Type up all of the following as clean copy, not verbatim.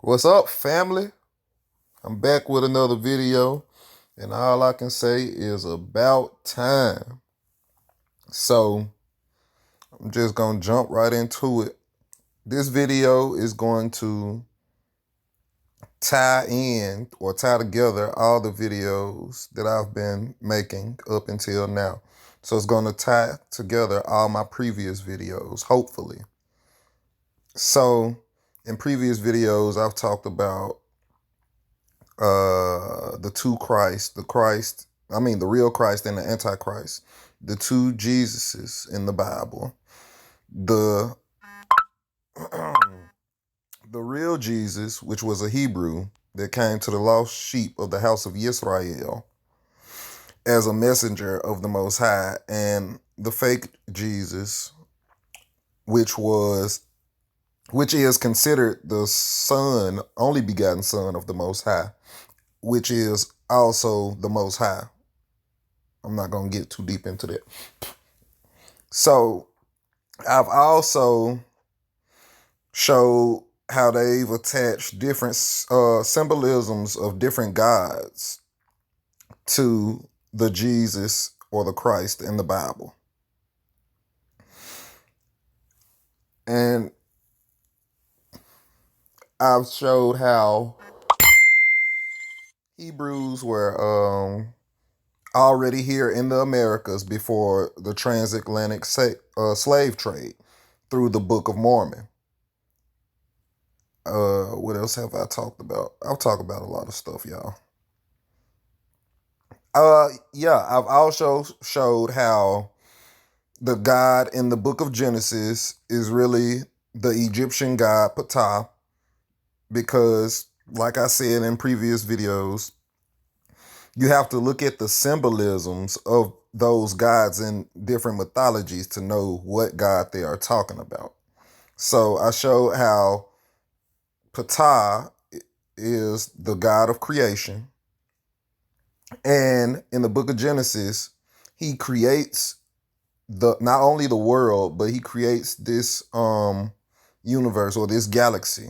What's up, family? I'm back with another video, and all I can say is about time. So, I'm just gonna jump right into it. This video is going to tie in or tie together all the videos that I've been making up until now. So, it's gonna tie together all my previous videos, hopefully. So, in previous videos, I've talked about the two Christ, the real Christ and the Antichrist, the two Jesuses in the Bible, the the real Jesus, which was a Hebrew that came to the lost sheep of the house of Israel as a messenger of the Most High, and the fake Jesus, which was which is considered the son, only begotten son of the Most High, which is also the Most High. I'm not going to get too deep into that. So I've also showed how they've attached different symbolisms of different gods to the Jesus or the Christ in the Bible. And I've showed how Hebrews were already here in the Americas before the transatlantic slave trade through the Book of Mormon. What else have I talked about? I've talked about a lot of stuff, y'all. Yeah, I've also showed how the God in the book of Genesis is really the Egyptian god Ptah, because, like I said in previous videos, you have to look at the symbolisms of those gods in different mythologies to know what God they are talking about. So I showed how Ptah is the God of creation. And in the book of Genesis, he creates the not only the world, but he creates this universe or this galaxy.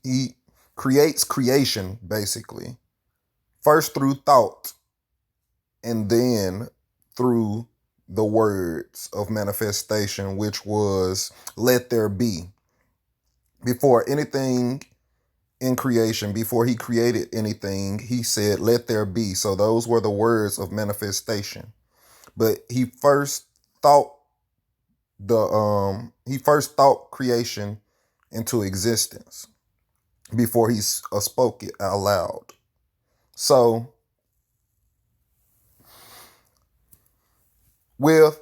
He creates creation basically. First through thought and then through the words of manifestation, which was let there be. Before anything in creation, before he created anything, he said, let there be. So those were the words of manifestation. But he first thought creation into existence before he spoke it out loud. So with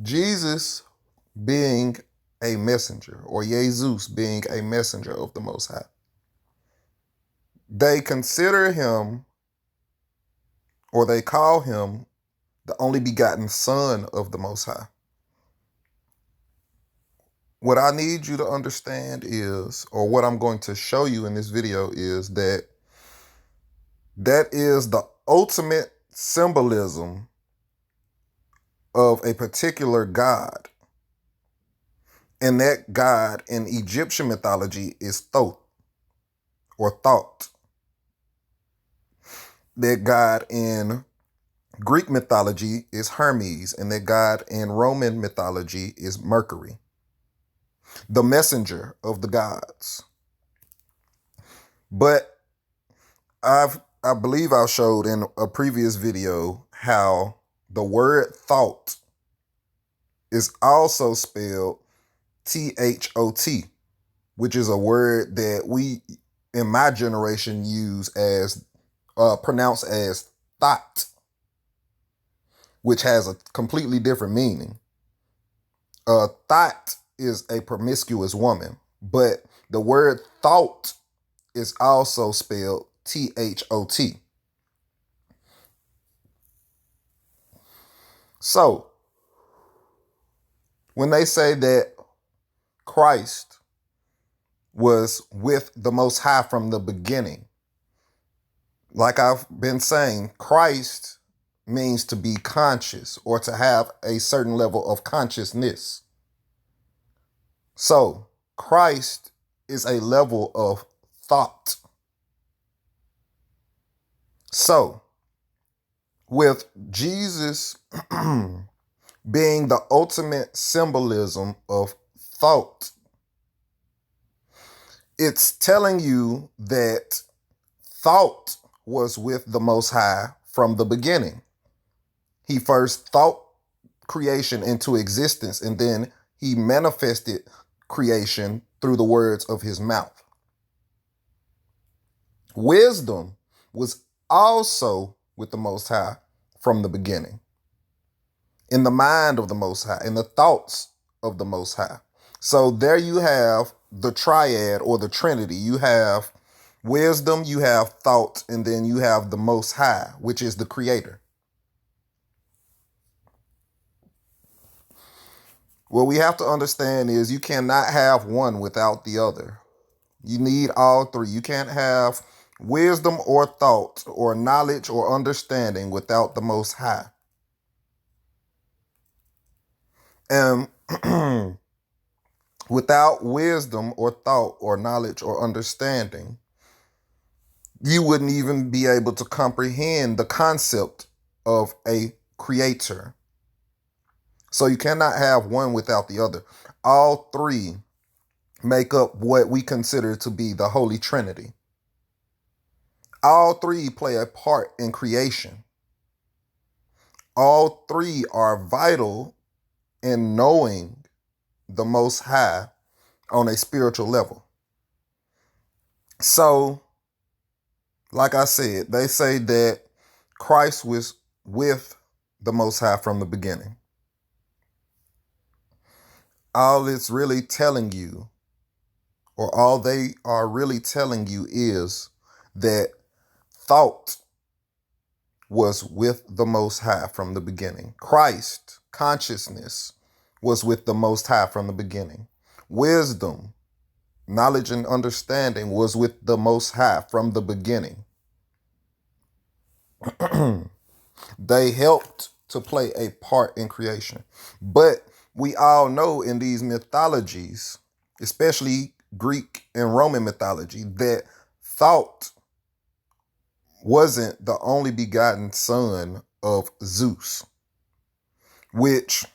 Jesus being a messenger, or Jesus being a messenger of the Most High, they consider him, or they call him, the only begotten Son of the Most High. What I need you to understand is, or what I'm going to show you in this video is that is the ultimate symbolism of a particular god. And that god in Egyptian mythology is Thoth, or Thought. That god in Greek mythology is Hermes, and that god in Roman mythology is Mercury, the messenger of the gods. But I believe I showed in a previous video how the word thought is also spelled T-H-O-T, which is a word that we in my generation use as pronounced as thought, which has a completely different meaning. Thought is a promiscuous woman, but the word thought is also spelled T-H-O-T. So, when they say that Christ was with the Most High from the beginning, like I've been saying, Christ means to be conscious or to have a certain level of consciousness. So, Christ is a level of thought. So, with Jesus being the ultimate symbolism of thought, it's telling you that thought was with the Most High from the beginning. He first thought creation into existence, and then he manifested creation through the words of his mouth. Wisdom was also with the Most High from the beginning, in the mind of the Most High, in the thoughts of the Most High. So there you have the triad or the Trinity. You have wisdom, you have thought, and then you have the Most High, which is the Creator. What we have to understand is you cannot have one without the other. You need all three. You can't have wisdom or thought or knowledge or understanding without the Most High. And without wisdom or thought or knowledge or understanding, you wouldn't even be able to comprehend the concept of a creator. So you cannot have one without the other. All three make up what we consider to be the Holy Trinity. All three play a part in creation. All three are vital in knowing the Most High on a spiritual level. So, like I said, they say that Christ was with the Most High from the beginning. All it's really telling you, or all they are really telling you, is that thought was with the Most High from the beginning. Christ, consciousness, was with the Most High from the beginning. Wisdom, knowledge, and understanding was with the Most High from the beginning. They helped to play a part in creation. But we all know in these mythologies, especially Greek and Roman mythology, that thought wasn't the only begotten son of Zeus, which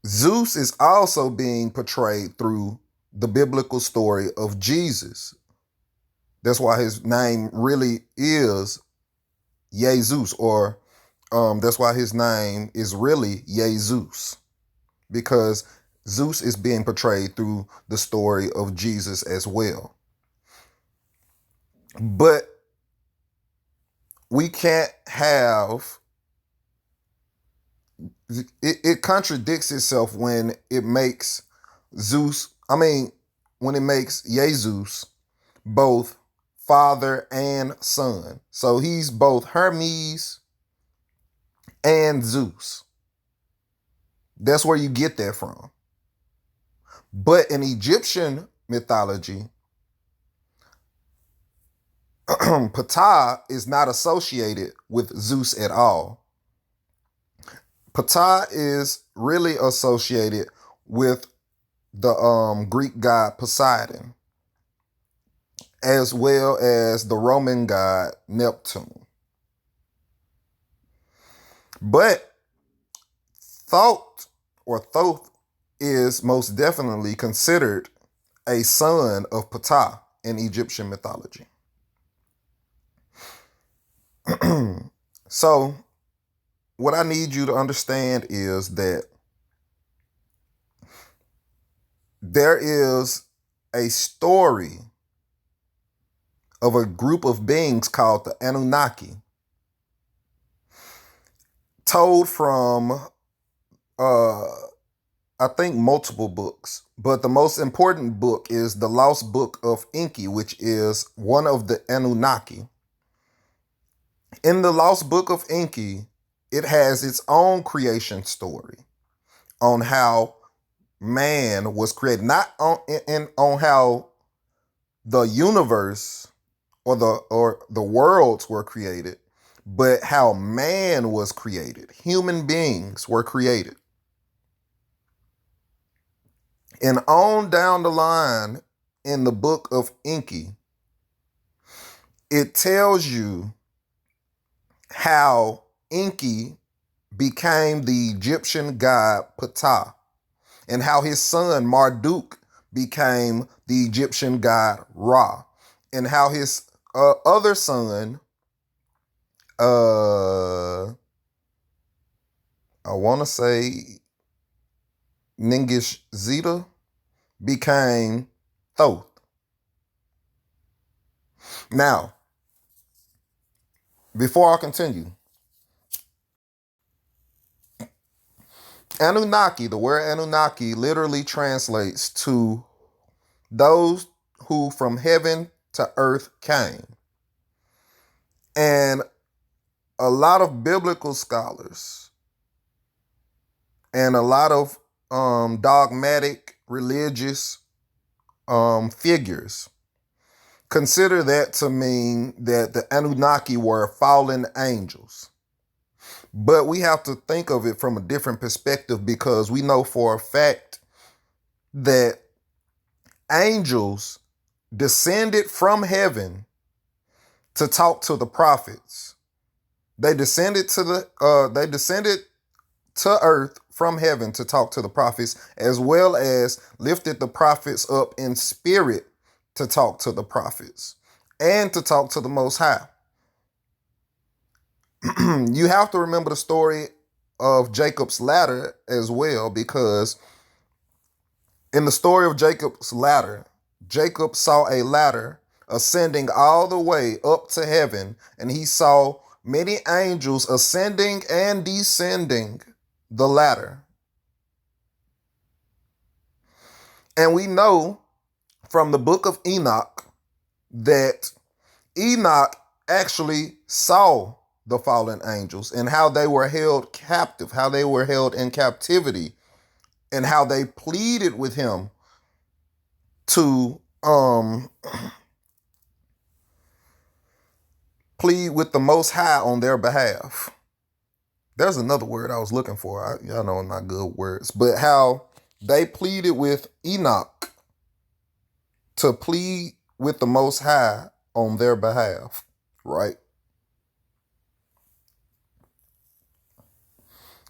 Zeus is also being portrayed through the biblical story of Jesus. That's why his name really is Jesus, or that's why his name is really Jesus, because Zeus is being portrayed through the story of Jesus as well. But we can't have, it contradicts itself when it makes when it makes Jesus both father and son. So he's both Hermes and Zeus. That's where you get that from. But in Egyptian mythology, Ptah is not associated with Zeus at all. Ptah is really associated with the Greek god Poseidon, as well as the Roman god Neptune. But Thoth or Thoth is most definitely considered a son of Ptah in Egyptian mythology. So, what I need you to understand is that there is a story of a group of beings called the Anunnaki, told from, I think, multiple books. But the most important book is the Lost Book of Enki, which is one of the Anunnaki. In the Lost Book of Enki, it has its own creation story on how man was created, not on how the universe or the worlds were created, but how man was created. Human beings were created. And on down the line in the book of Enki, it tells you how Enki became the Egyptian god Ptah, and how his son Marduk became the Egyptian god Ra, and how his other son, I want to say Ningish Zeta, became Thoth. Now, before I continue, Anunnaki, the word Anunnaki literally translates to those who from heaven to earth came. And a lot of biblical scholars and a lot of dogmatic religious figures consider that to mean that the Anunnaki were fallen angels. But we have to think of it from a different perspective, because we know for a fact that angels descended from heaven to talk to the prophets. They descended to earth from heaven to talk to the prophets, as well as lifted the prophets up in spirit to talk to the prophets and to talk to the Most High. You have to remember the story of Jacob's ladder as well, because in the story of Jacob's ladder, Jacob saw a ladder ascending all the way up to heaven, and he saw many angels ascending and descending the ladder. And we know from the book of Enoch that Enoch actually saw the fallen angels and how they were held captive, how they were held in captivity, and how they pleaded with him to plead with the Most High on their behalf. There's another word I was looking for. Y'all know I'm not good with words, but how they pleaded with Enoch to plead with the Most High on their behalf, right?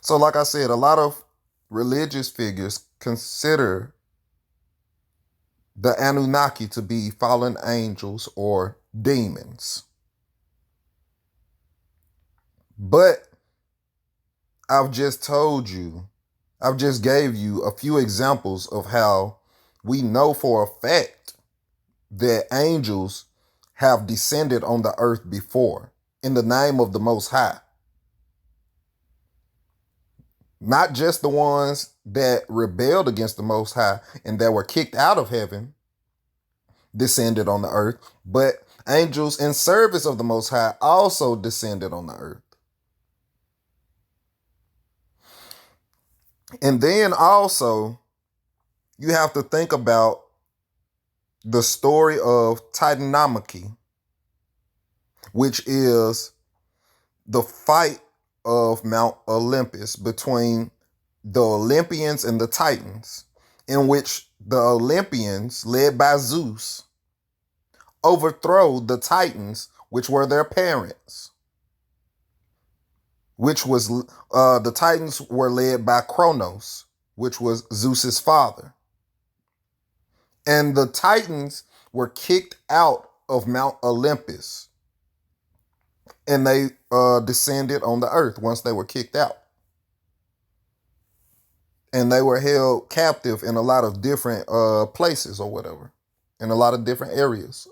So like I said, a lot of religious figures consider the Anunnaki to be fallen angels or demons. But I've just gave you a few examples of how we know for a fact that angels have descended on the earth before in the name of the Most High. Not just the ones that rebelled against the Most High and that were kicked out of heaven descended on the earth, but angels in service of the Most High also descended on the earth. And then also, you have to think about the story of Titanomachy, which is the fight of Mount Olympus between the Olympians and the Titans, in which the Olympians, led by Zeus, overthrow the Titans, which were their parents, which was the Titans were led by Kronos, which was Zeus's father. And the Titans were kicked out of Mount Olympus, and they descended on the earth once they were kicked out. And they were held captive in a lot of different places or whatever, in a lot of different areas.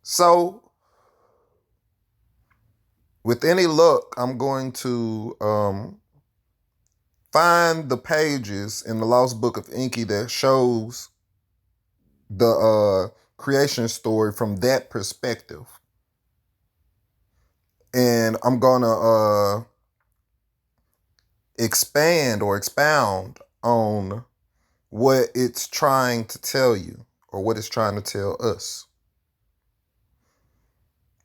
So, with any luck, I'm going to find the pages in the Lost Book of Enki that shows the creation story from that perspective. And I'm going to expand or expound on what it's trying to tell you, or what it's trying to tell us.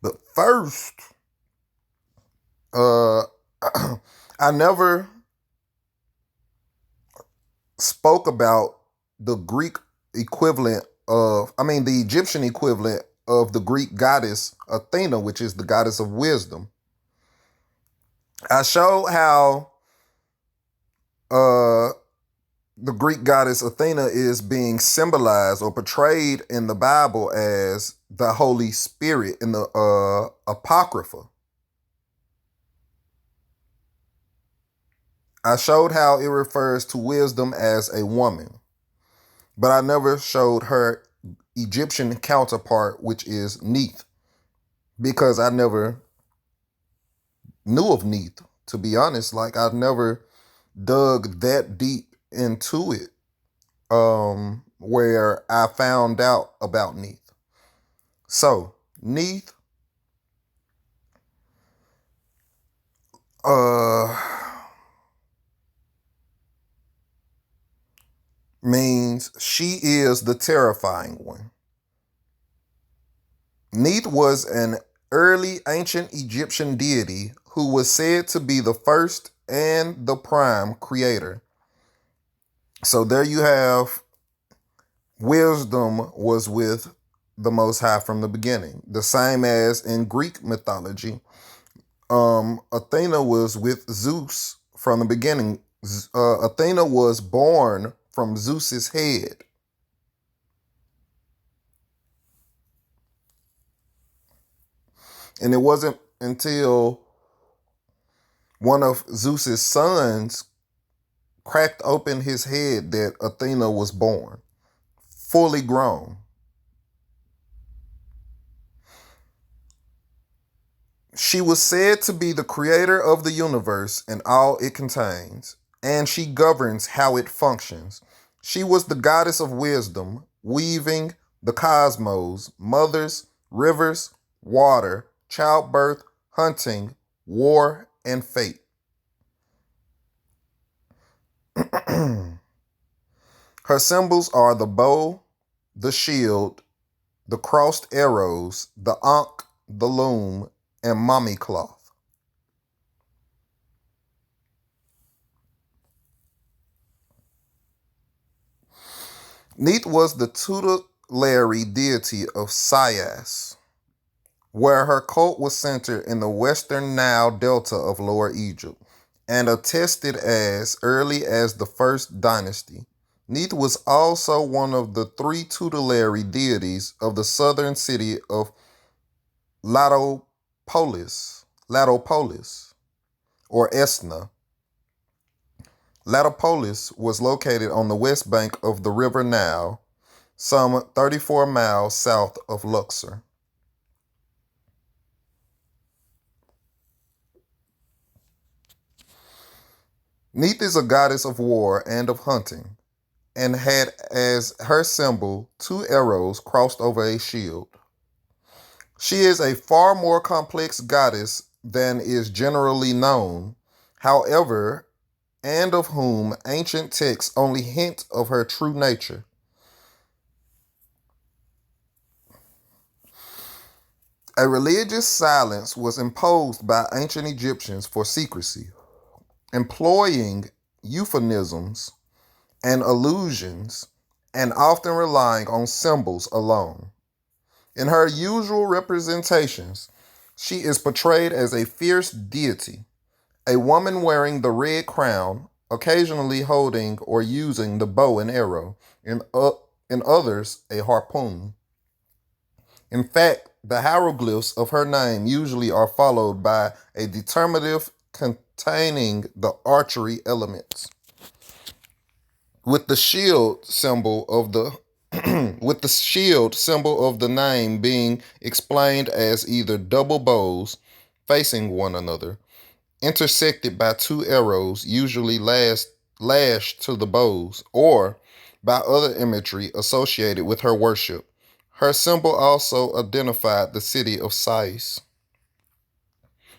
But first, I never spoke about the Greek equivalent the Egyptian equivalent of the Greek goddess Athena, which is the goddess of wisdom. I showed how uh, the Greek goddess Athena is being symbolized or portrayed in the Bible as the Holy Spirit in the Apocrypha. I showed how it refers to wisdom as a woman, but I never showed her Egyptian counterpart, which is Neith, because I never knew of Neith, to be honest. Like, I've never dug that deep into it, where I found out about Neith. So, Neith, means she is the terrifying one. Neith was an early ancient Egyptian deity who was said to be the first and the prime creator. So there you have wisdom was with the Most High from the beginning. The same as in Greek mythology, Athena was with Zeus from the beginning. Athena was born from Zeus's head. And it wasn't until one of Zeus's sons cracked open his head that Athena was born, fully grown. She was said to be the creator of the universe and all it contains, and she governs how it functions. She was the goddess of wisdom, weaving the cosmos, mothers, rivers, water, childbirth, hunting, war, and fate. Her symbols are the bow, the shield, the crossed arrows, the ankh, the loom, and mummy cloth. Neith was the tutelary deity of Sayas, where her cult was centered in the western Nile Delta of Lower Egypt, and attested as early as the First Dynasty. Neith was also one of the three tutelary deities of the southern city of Latopolis, or Esna. Latopolis was located on the west bank of the River Nile, some 34 miles south of Luxor. Neith is a goddess of war and of hunting, and had as her symbol two arrows crossed over a shield. She is a far more complex goddess than is generally known, however, and of whom ancient texts only hint of her true nature. A religious silence was imposed by ancient Egyptians for secrecy, employing euphemisms and allusions, and often relying on symbols alone. In her usual representations, she is portrayed as a fierce deity, a woman wearing the red crown, occasionally holding or using the bow and arrow, in others, a harpoon. In fact, the hieroglyphs of her name usually are followed by a determinative containing the archery elements, with the shield symbol of the with the shield symbol of the name being explained as either double bows facing one another, intersected by two arrows usually lashed to the bows, or by other imagery associated with her worship. Her symbol also identified the city of Sais.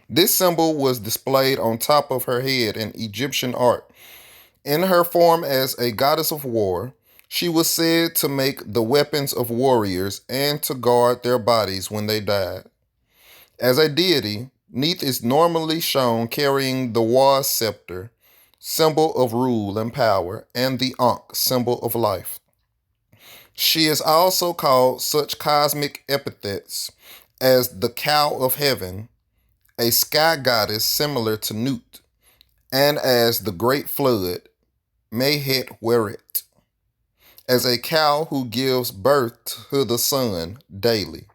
This symbol was displayed on top of her head in Egyptian art. In her form as a goddess of war, she was said to make the weapons of warriors and to guard their bodies when they died. As a deity, Neith is normally shown carrying the Wa scepter, symbol of rule and power, and the Ankh, symbol of life. She is also called such cosmic epithets as the Cow of Heaven, a sky goddess similar to Nut, and as the Great Flood, Mehet Weret, as a cow who gives birth to the sun daily.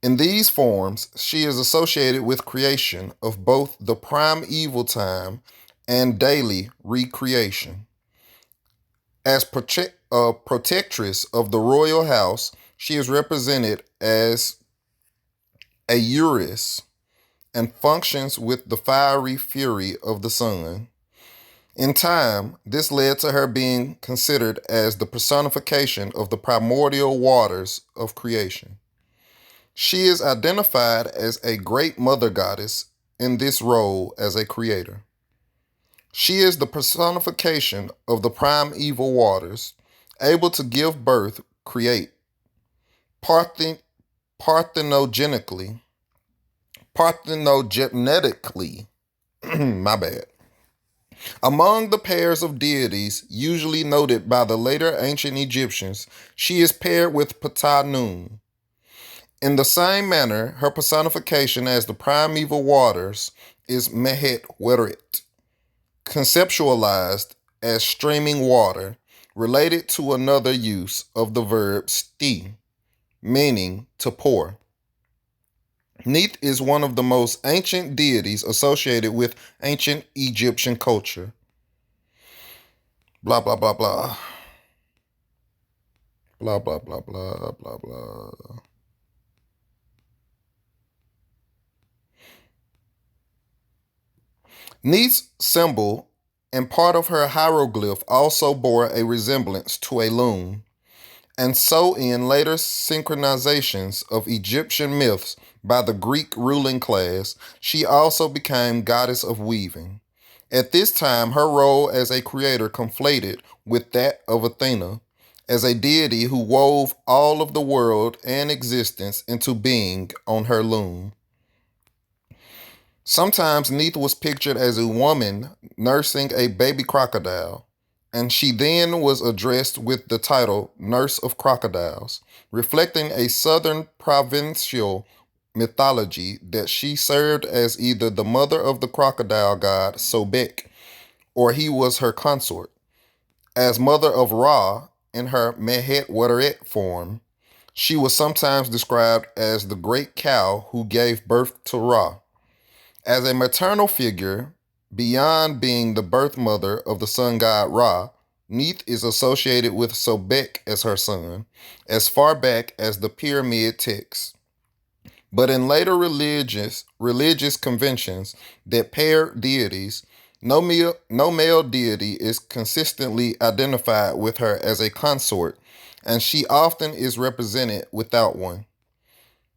In these forms, she is associated with creation of both the primeval time and daily recreation. As protectress of the royal house, she is represented as a Urus and functions with the fiery fury of the sun. In time, this led to her being considered as the personification of the primordial waters of creation. She is identified as a great mother goddess in this role as a creator. She is the personification of the primeval waters, able to give birth, create, parthenogenetically, my bad. Among the pairs of deities usually noted by the later ancient Egyptians, she is paired with Ptah-Nun. In the same manner, her personification as the primeval waters is Mehet Weret, conceptualized as streaming water, related to another use of the verb sti, meaning to pour. Neith is one of the most ancient deities associated with ancient Egyptian culture. Blah, blah, blah, blah. Blah, blah, blah, blah, blah, blah. Neith's symbol and part of her hieroglyph also bore a resemblance to a loom, and so in later synchronizations of Egyptian myths by the Greek ruling class, she also became goddess of weaving. At this time, her role as a creator conflated with that of Athena, as a deity who wove all of the world and existence into being on her loom. Sometimes Neith was pictured as a woman nursing a baby crocodile, and she then was addressed with the title Nurse of Crocodiles, reflecting a southern provincial mythology that she served as either the mother of the crocodile god Sobek, or he was her consort. As mother of Ra in her Mehet Weret form, she was sometimes described as the great cow who gave birth to Ra. As a maternal figure, beyond being the birth mother of the sun god Ra, Neith is associated with Sobek as her son, as far back as the pyramid texts. But in later religious conventions that pair deities, no male deity is consistently identified with her as a consort, and she often is represented without one.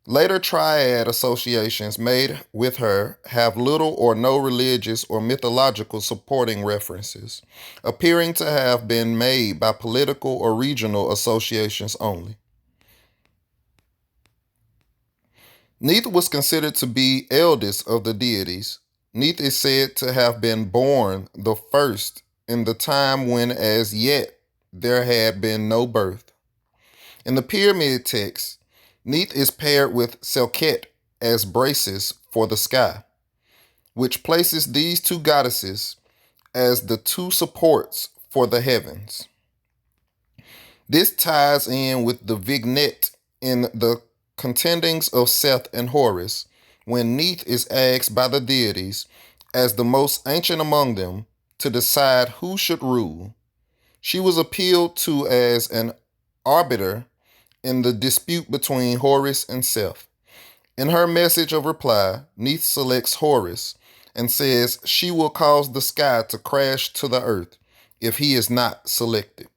Later triad associations made with her have little or no religious or mythological supporting references, appearing to have been made by political or regional associations only. Neith was considered to be eldest of the deities. Neith is said to have been born the first in the time when as yet there had been no birth. In the pyramid text, Neith is paired with Selket as braces for the sky, which places these two goddesses as the two supports for the heavens. This ties in with the vignette in the contendings of Seth and Horus, when Neith is asked by the deities, as the most ancient among them, to decide who should rule. She was appealed to as an arbiter in the dispute between Horus and Seth. In her message of reply, Neith selects Horus and says she will cause the sky to crash to the earth if he is not selected.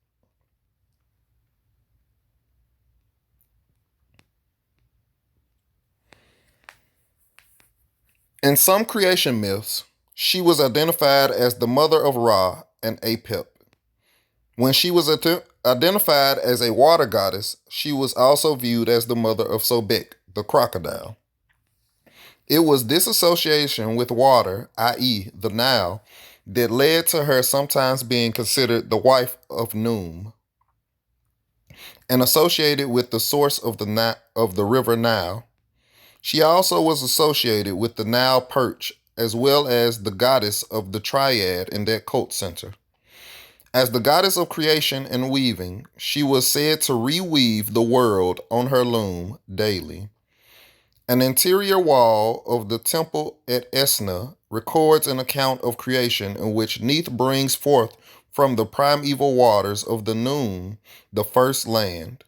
In some creation myths, she was identified as the mother of Ra and Apep. When she was identified as a water goddess, she was also viewed as the mother of Sobek, the crocodile. It was this association with water, i.e., the Nile, that led to her sometimes being considered the wife of Noom and associated with the source of the river Nile. She also was associated with the Nile perch as well as the goddess of the triad in that cult center. As the goddess of creation and weaving, she was said to reweave the world on her loom daily. An interior wall of the temple at Esna records an account of creation in which Neith brings forth from the primeval waters of the Noon the first land.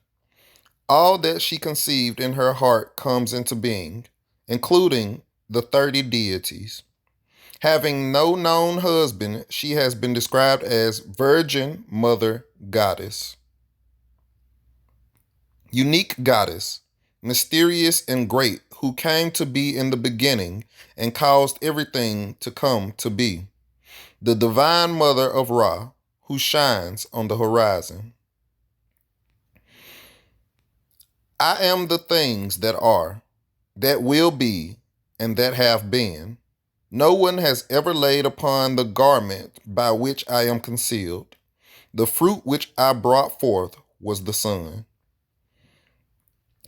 All that she conceived in her heart comes into being, including the 30 deities. Having no known husband, she has been described as Virgin Mother Goddess. Unique Goddess, mysterious and great, who came to be in the beginning and caused everything to come to be. The Divine Mother of Ra, who shines on the horizon. I am the things that are, that will be, and that have been. No one has ever laid upon the garment by which I am concealed. The fruit which I brought forth was the sun.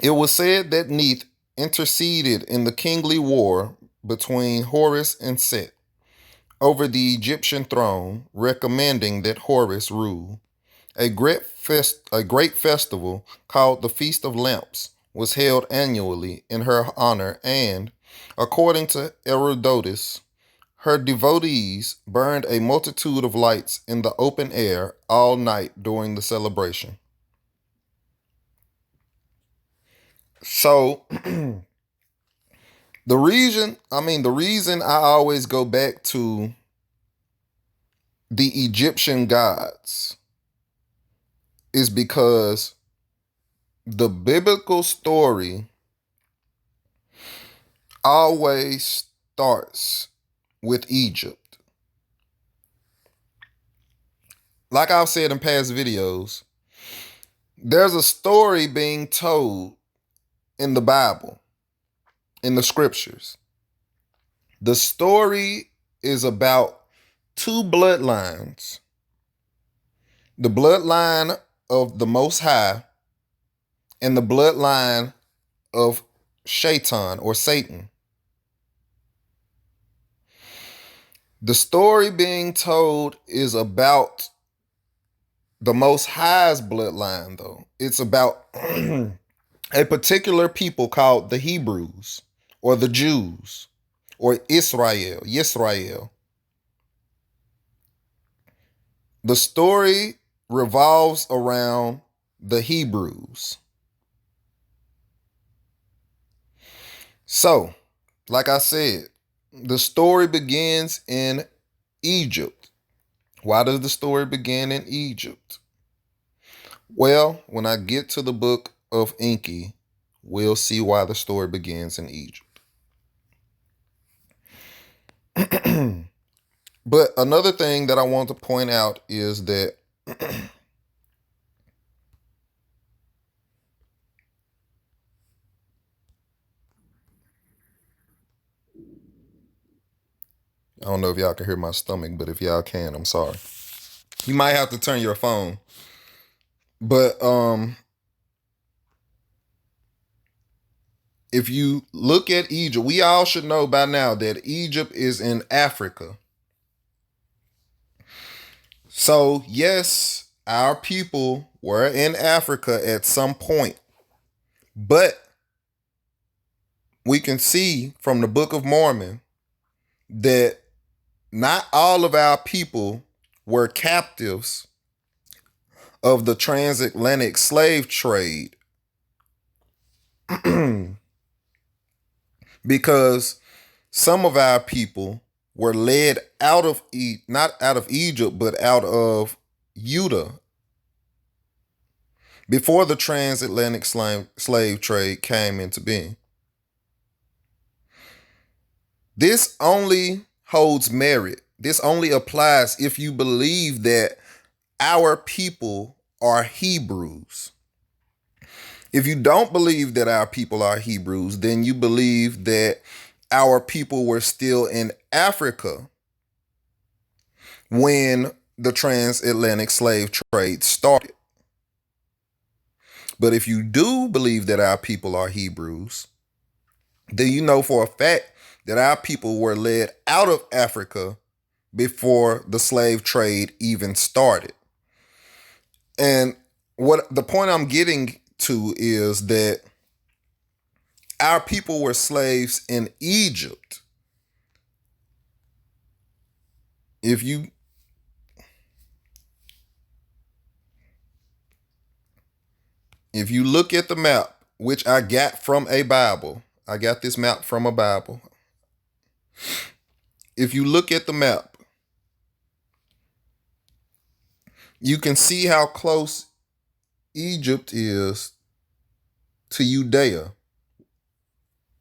It was said that Neith interceded in the kingly war between Horus and Set over the Egyptian throne, recommending that Horus rule. A great festival called the Feast of Lamps was held annually in her honor, and, according to Herodotus, her devotees burned a multitude of lights in the open air all night during the celebration. So, the reason I always go back to the Egyptian gods is because the biblical story always starts with Egypt. Like I've said in past videos, there's a story being told in the Bible, in the scriptures. The story is about two bloodlines. The bloodline of the Most High and the bloodline of Shaitan or Satan. The story being told is about the Most High's bloodline, though. It's about a particular people called the Hebrews or the Jews or Israel, Yisrael. The story revolves around the Hebrews. So, like I said, the story begins in Egypt. Why does the story begin in Egypt? Well, when I get to the book of Enki, we'll see why the story begins in Egypt. But another thing that I want to point out is that I don't know if y'all can hear my stomach, but if y'all can, I'm sorry. You might have to turn your phone. But if you look at Egypt, we all should know by now that Egypt is in Africa. So, yes, our people were in Africa at some point. But we can see from the Book of Mormon that not all of our people were captives of the transatlantic slave trade. Because some of our people were led out of, not out of Egypt, but out of Utah before the transatlantic slave trade came into being. This only holds merit. This only applies if you believe that our people are Hebrews. If you don't believe that our people are Hebrews, then you believe that our people were still in Africa when the transatlantic slave trade started. But if you do believe that our people are Hebrews, then you know for a fact that our people were led out of Africa before the slave trade even started. And what the point I'm getting to is that our people were slaves in Egypt. If you look at the map, which I got from a Bible, I got this map from a Bible. If you look at the map, you can see how close Egypt is to Judea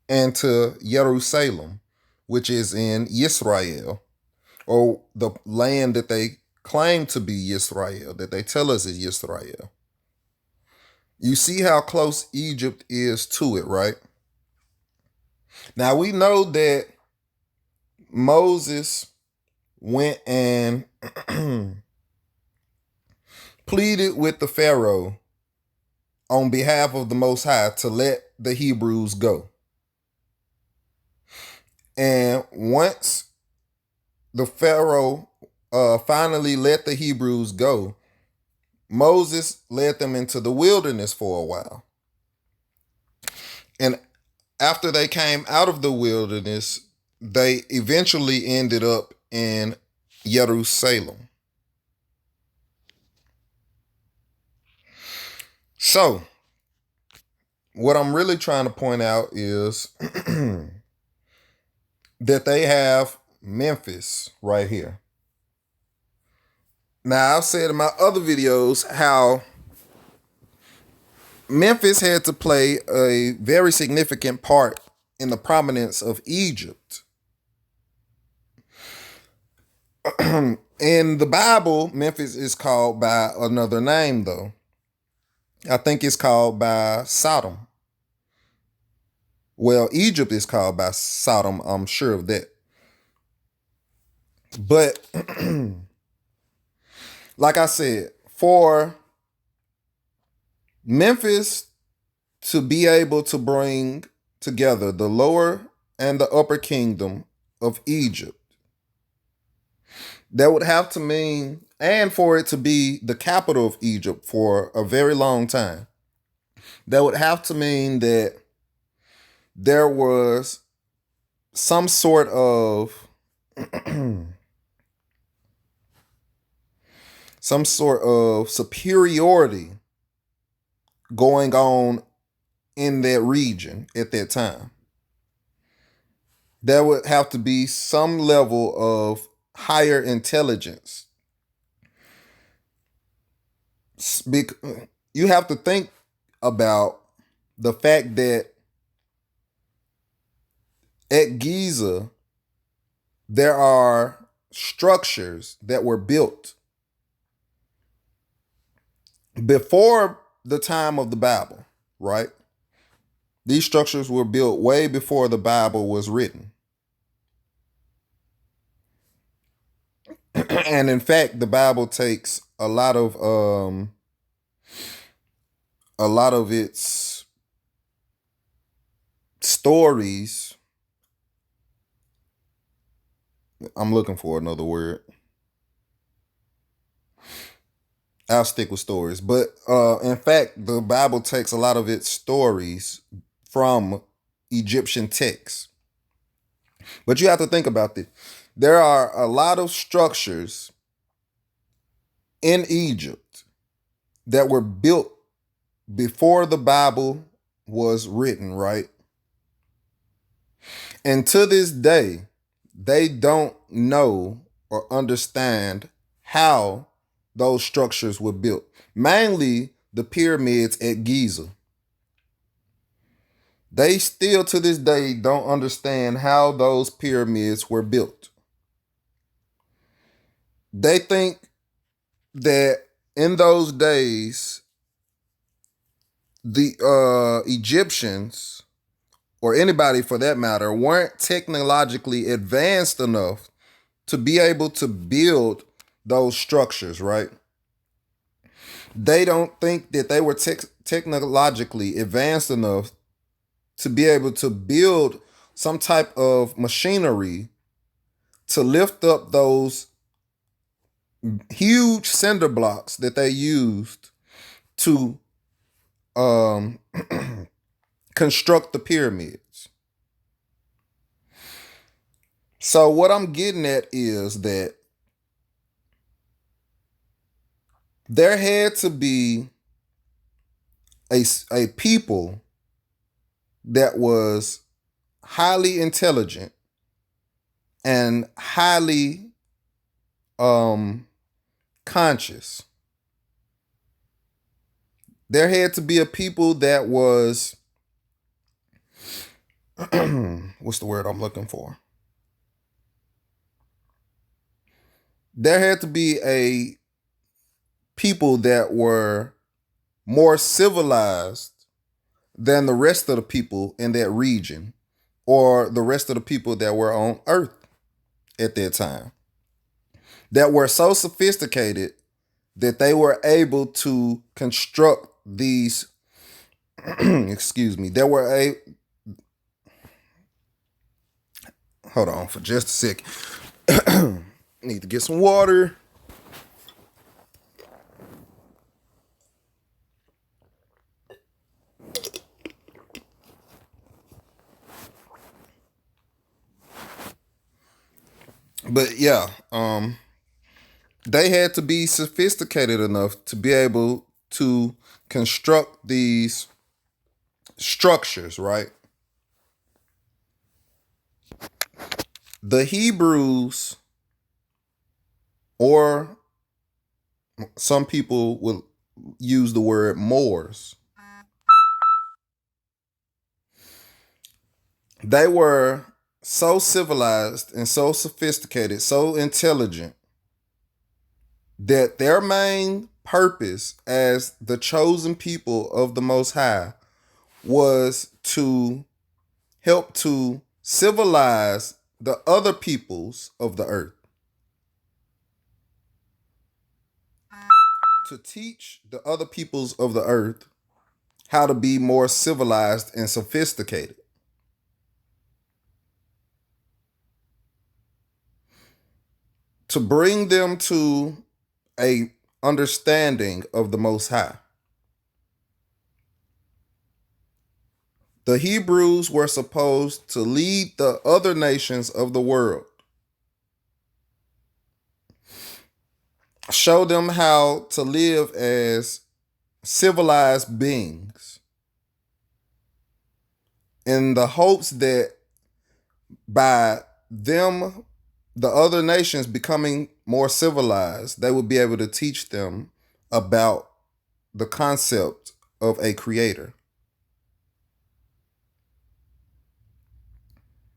and to Jerusalem, which is in Israel, or the land that they claim to be Israel, that they tell us is Israel. You see how close Egypt is to it, right? Now we know that Moses went and pleaded with the Pharaoh on behalf of the Most High to let the Hebrews go. And once the Pharaoh finally let the Hebrews go, Moses led them into the wilderness for a while. And after they came out of the wilderness, they eventually ended up in Jerusalem. So, what I'm really trying to point out is that they have Memphis right here. Now, I've said in my other videos how Memphis had to play a very significant part in the prominence of Egypt. In the Bible, Memphis is called by another name, though. I think it's called by Sodom. Well, Egypt is called by Sodom, I'm sure of that. But like I said, for Memphis to be able to bring together the lower and the upper kingdom of Egypt, that would have to mean, and for it to be the capital of Egypt for a very long time, that would have to mean that there was some sort of superiority going on in that region at that time. There would have to be some level of higher intelligence. You have to think about the fact that at Giza, there are structures that were built before the time of the Bible, right? These structures were built way before the Bible was written. And in fact, the Bible takes a lot of its stories. I'm looking for another word. I'll stick with stories. But in fact, the Bible takes a lot of its stories from Egyptian texts. But you have to think about this. There are a lot of structures in Egypt that were built before the Bible was written, right? And to this day, they don't know or understand how those structures were built. Mainly the pyramids at Giza. They still to this day don't understand how those pyramids were built. They think that in those days, the Egyptians or anybody for that matter, weren't technologically advanced enough to be able to build those structures, right? They don't think that they were technologically advanced enough to be able to build some type of machinery to lift up those huge cinder blocks that they used to um, construct the pyramids. So what I'm getting at is that there had to be a people that was highly intelligent and highly conscious. There had to be a people that was what's the word I'm looking for? There had to be a people that were more civilized than the rest of the people in that region or the rest of the people that were on Earth at that time, that were so sophisticated that they were able to construct these excuse me, there were a hold on for just a second. Need to get some water. But yeah, they had to be sophisticated enough to be able to construct these structures, right? The Hebrews, or some people will use the word Moors, they were so civilized and so sophisticated, so intelligent, that their main purpose as the chosen people of the Most High was to help to civilize the other peoples of the earth, to teach the other peoples of the earth how to be more civilized and sophisticated, to bring them to a understanding of the Most High. The Hebrews were supposed to lead the other nations of the world, show them how to live as civilized beings, in the hopes that by them, the other nations becoming more civilized, they would be able to teach them about the concept of a creator.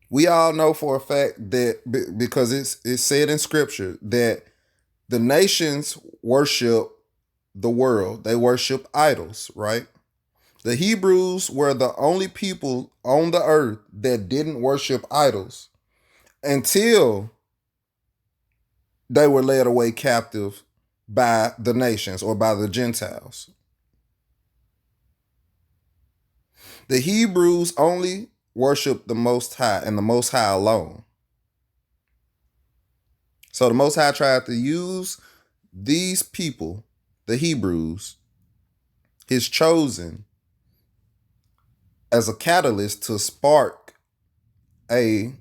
We all know for a fact that because it's said in scripture that the nations worship the world. They worship idols, right? The Hebrews were the only people on the earth that didn't worship idols until they were led away captive by the nations or by the Gentiles. The Hebrews only worshiped the Most High and the Most High alone. So the Most High tried to use these people, the Hebrews, his chosen, as a catalyst to spark it's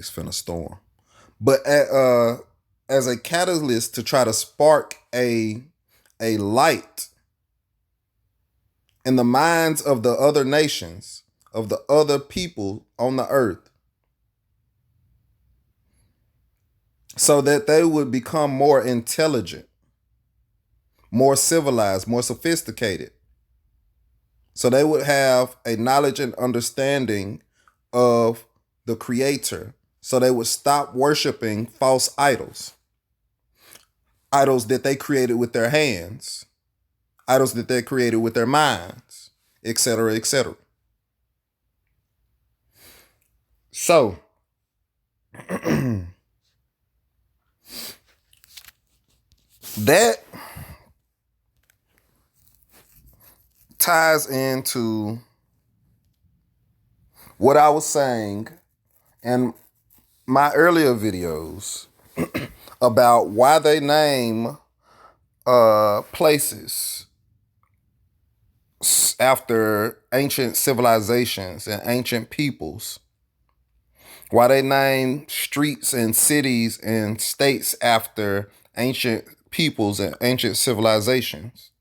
finna storm, but as a catalyst to try to spark a light in the minds of the other nations, of the other people on the earth, so that they would become more intelligent, more civilized, more sophisticated. So they would have a knowledge and understanding of the Creator. So they would stop worshiping false idols, idols that they created with their hands, idols that they created with their minds, etc., etc. So, that ties into what I was saying in my earlier videos about why they name places after ancient civilizations and ancient peoples. Why they name streets and cities and states after ancient peoples and ancient civilizations.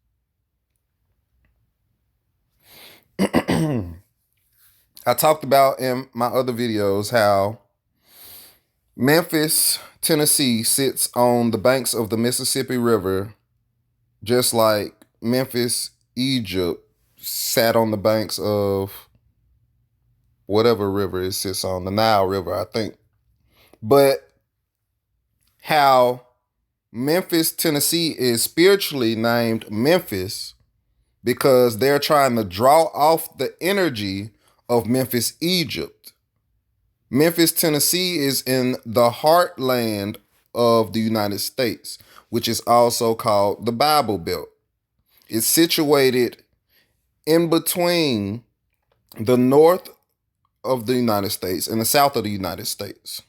I talked about in my other videos how Memphis, Tennessee sits on the banks of the Mississippi River, just like Memphis, Egypt sat on the banks of whatever river it sits on, the Nile River, I think. But how Memphis, Tennessee is spiritually named Memphis because they're trying to draw off the energy of Memphis, Egypt. Memphis, Tennessee is in the heartland of the United States, which is also called the Bible Belt. It's situated in between the north of the United States and the south of the United States,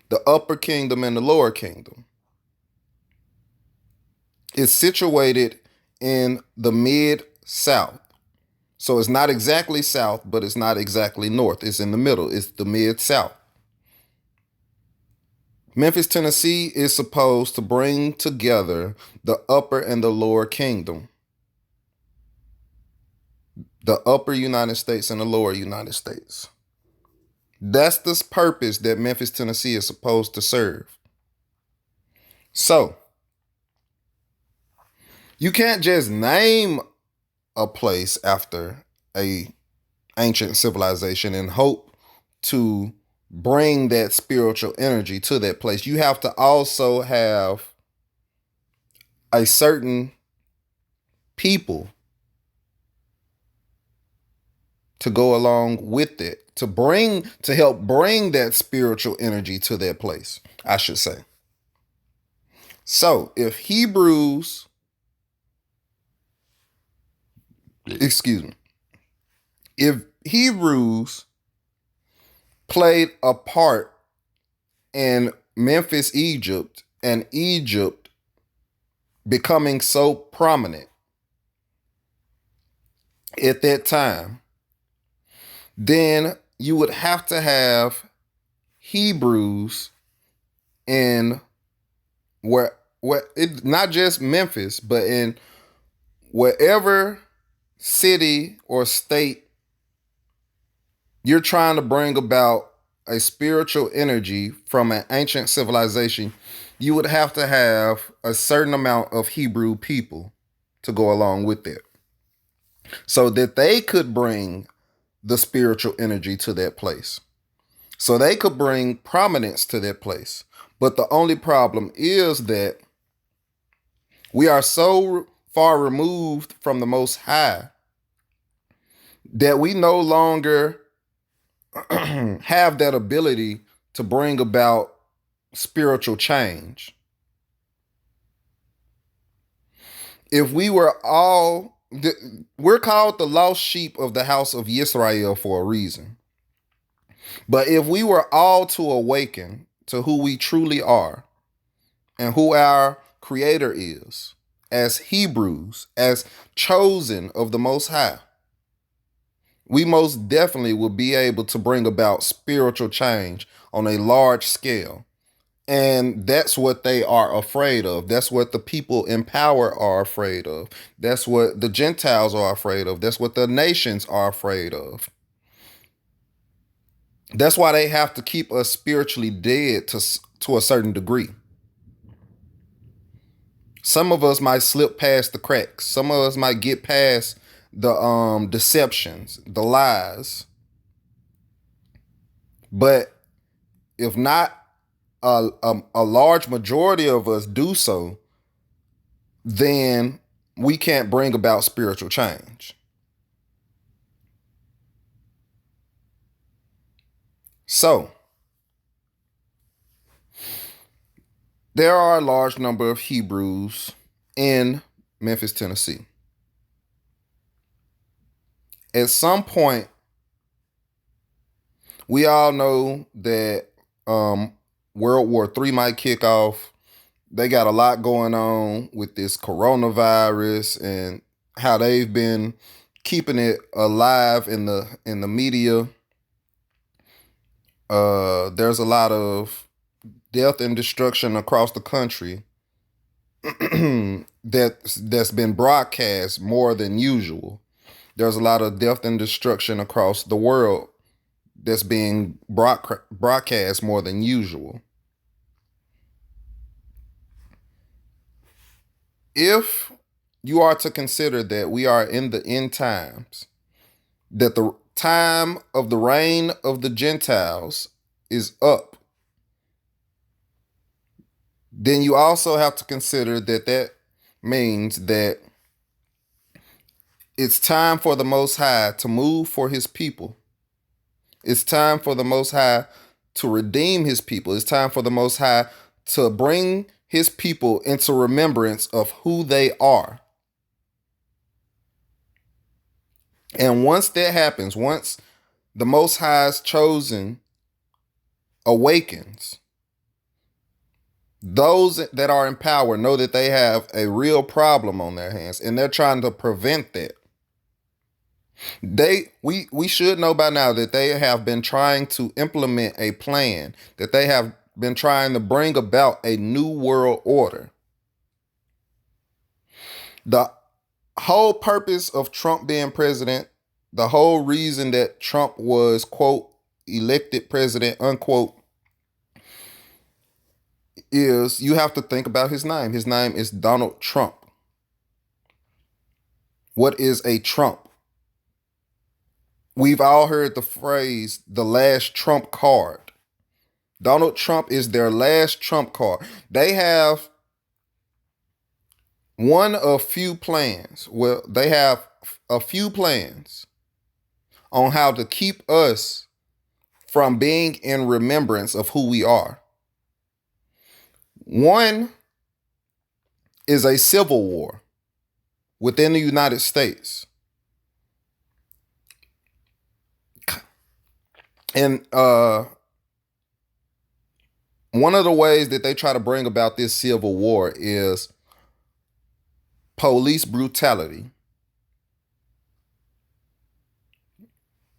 the upper kingdom and the lower kingdom. It's situated in the mid-south. So it's not exactly south, but it's not exactly north. It's in the middle. It's the mid-south. Memphis, Tennessee is supposed to bring together the upper and the lower kingdom. The upper United States and the lower United States. That's the purpose that Memphis, Tennessee is supposed to serve. So, you can't just name a place after a ancient civilization and hope to bring that spiritual energy to that place. You have to also have a certain people to go along with it, to help bring that spiritual energy to that place, I should say. So if Hebrews, if Hebrews played a part in Memphis, Egypt, and Egypt becoming so prominent at that time, then you would have to have Hebrews in not just Memphis, but in wherever city or state you're trying to bring about a spiritual energy from an ancient civilization, you would have to have a certain amount of Hebrew people to go along with it so that they could bring the spiritual energy to that place. So they could bring prominence to that place. But the only problem is that we are so far removed from the Most High that we no longer have that ability to bring about spiritual change. If we were we're called the lost sheep of the house of Yisrael for a reason. But if we were all to awaken to who we truly are and who our Creator is, as Hebrews, as chosen of the Most High, we most definitely will be able to bring about spiritual change on a large scale. And that's what they are afraid of. That's what the people in power are afraid of. That's what the Gentiles are afraid of. That's what the nations are afraid of. That's why they have to keep us spiritually dead to a certain degree. Some of us might slip past the cracks. Some of us might get past the deceptions, the lies. But if not a large majority of us do so, then we can't bring about spiritual change. So, there are a large number of Hebrews in Memphis, Tennessee. At some point, we all know that World War III might kick off. They got a lot going on with this coronavirus and how they've been keeping it alive in the media. There's a lot of death and destruction across the country that's been broadcast more than usual. There's a lot of death and destruction across the world that's being broadcast more than usual. If you are to consider that we are in the end times, that the time of the reign of the Gentiles is up, then you also have to consider that means that it's time for the Most High to move for his people. It's time for the Most High to redeem his people. It's time for the Most High to bring his people into remembrance of who they are. And once that happens, once the Most High's chosen awakens, those that are in power know that they have a real problem on their hands, and they're trying to prevent that. We should know by now that they have been trying to implement a plan, that they have been trying to bring about a new world order. The whole purpose of Trump being president, the whole reason that Trump was, quote, elected president, unquote, is you have to think about his name. His name is Donald Trump. What is a Trump? We've all heard the phrase, the last Trump card. Donald Trump is their last Trump card. They have one of few plans. Well, they have a few plans on how to keep us from being in remembrance of who we are. One is a civil war within the United States. And one of the ways that they try to bring about this civil war is police brutality,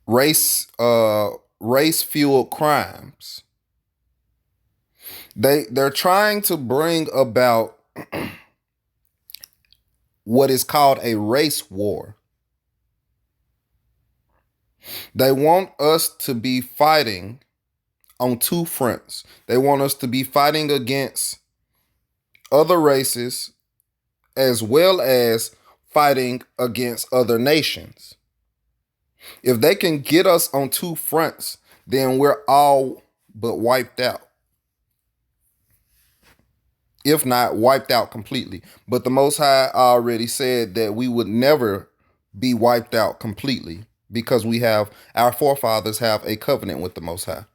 race-fueled crimes. They're trying to bring about what is called a race war. They want us to be fighting on two fronts. They want us to be fighting against other races as well as fighting against other nations. If they can get us on two fronts, then we're all but wiped out. If not wiped out completely. But the Most High already said that we would never be wiped out completely because our forefathers have a covenant with the Most High.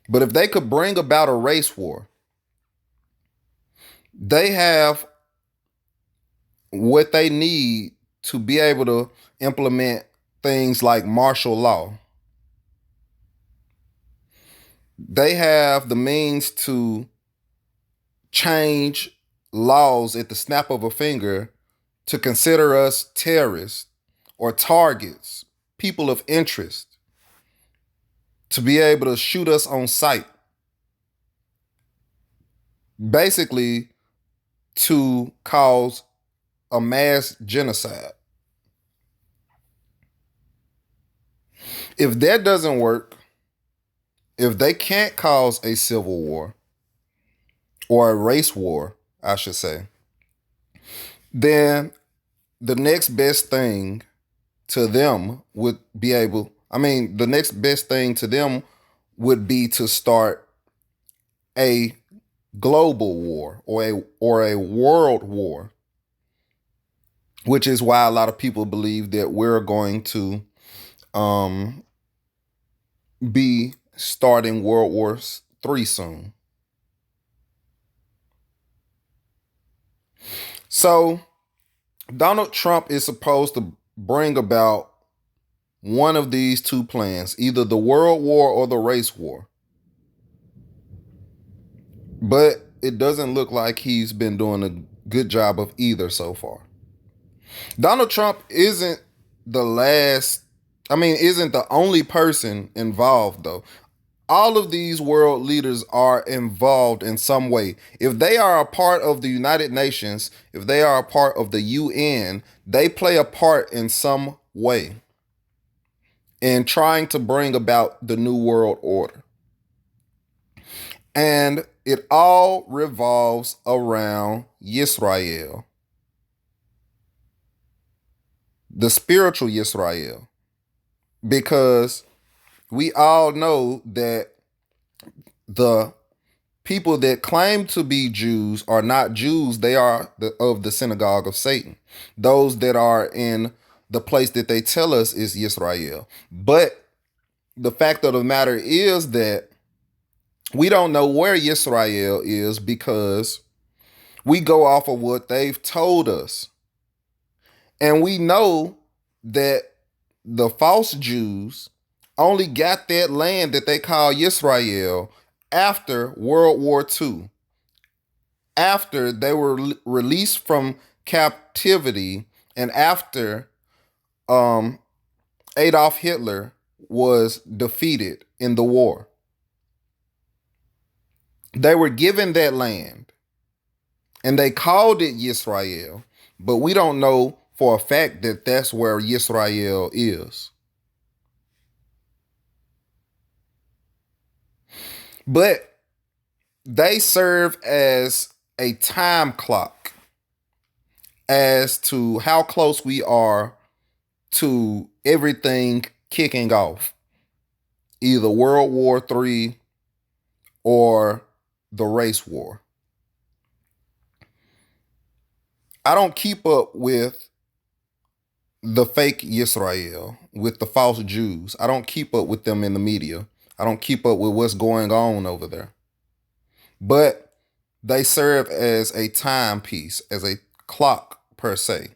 But if they could bring about a race war, they have what they need to be able to implement things like martial law. They have the means to change laws at the snap of a finger to consider us terrorists or targets, people of interest, to be able to shoot us on sight. Basically, to cause a mass genocide. If that doesn't work, if they can't cause a civil war, or a race war, I should say, then the next best thing to them would be the next best thing to them would be to start a global war or a world war, which is why a lot of people believe that we're going to um be starting World War III soon. So Donald Trump is supposed to bring about one of these two plans, either the world war or the race war. But it doesn't look like he's been doing a good job of either so far. Donald Trump isn't the last, isn't the only person involved, though. All of these world leaders are involved in some way. If they are a part of the United Nations, if they are a part of the UN, they play a part in some way in trying to bring about the new world order. And it all revolves around Yisrael, the spiritual Yisrael, because we all know that the people that claim to be Jews are not Jews. They are of the synagogue of Satan. Those that are in the place that they tell us is Yisrael. But the fact of the matter is that we don't know where Yisrael is because we go off of what they've told us. And we know that the false Jews only got that land that they call Yisrael after World War II, after they were released from captivity, and after Adolf Hitler was defeated in the war. They were given that land, and they called it Yisrael, but we don't know for a fact that that's where Yisrael is. But they serve as a time clock as to how close we are to everything kicking off, either World War III or the race war. I don't keep up with the fake Yisrael, with the false Jews. I don't keep up with them in the media. I don't keep up with what's going on over there. But they serve as a timepiece, as a clock per se.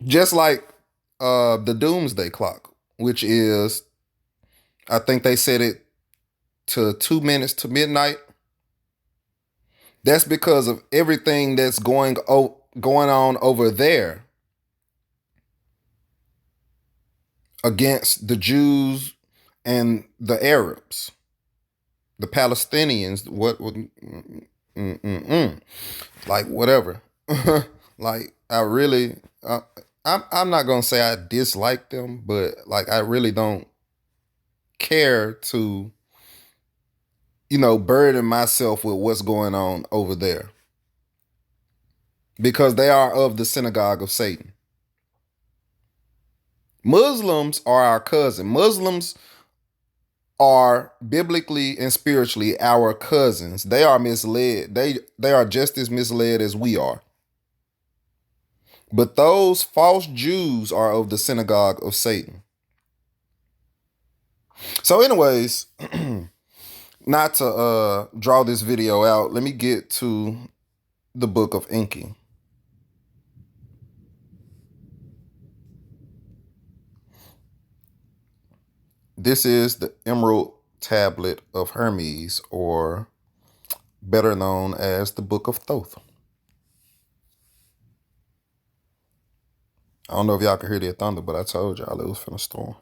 Just like the doomsday clock, which is, I think they set it to 2 minutes to midnight. That's because of everything that's going on over there against the Jews and the Arabs, the Palestinians. Like whatever. Like I really, I'm not gonna say I dislike them, but like I really don't care to, burden myself with what's going on over there, because they are of the synagogue of Satan. Muslims are our cousin. Muslims are biblically and spiritually our cousins. They are misled. They are just as misled as we are. But those false Jews are of the synagogue of Satan. So anyways, not to draw this video out, let me get to the book of Enki. This is the Emerald Tablet of Hermes, or better known as the Book of Thoth. I don't know if y'all can hear that thunder, but I told y'all it was finna storm.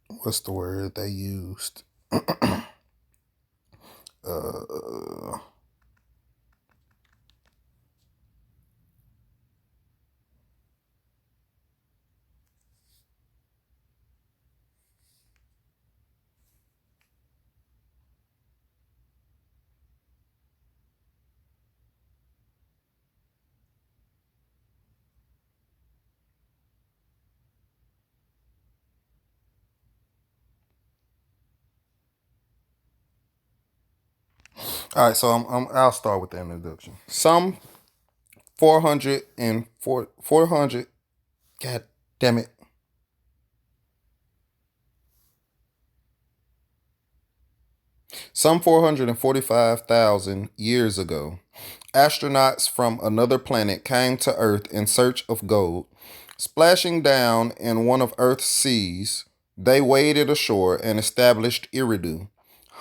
what's the word they used? uh, all right, so I'll start with the introduction. Some 400, God damn it. Some 445,000 years ago, astronauts from another planet came to Earth in search of gold. Splashing down in one of Earth's seas, they waded ashore and established Eridu,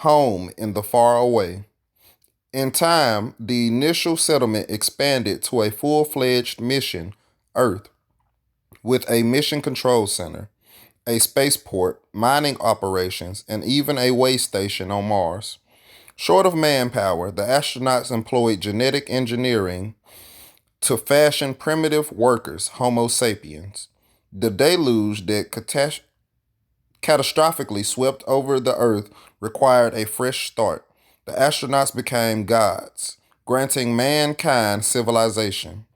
home in the far away. In time, the initial settlement expanded to a full fledged mission, Earth, with a mission control center, a spaceport, mining operations, and even a way station on Mars. Short of manpower, the astronauts employed genetic engineering to fashion primitive workers, Homo sapiens. The deluge that catastrophically swept over the Earth required a fresh start. The astronauts became gods, granting mankind civilization,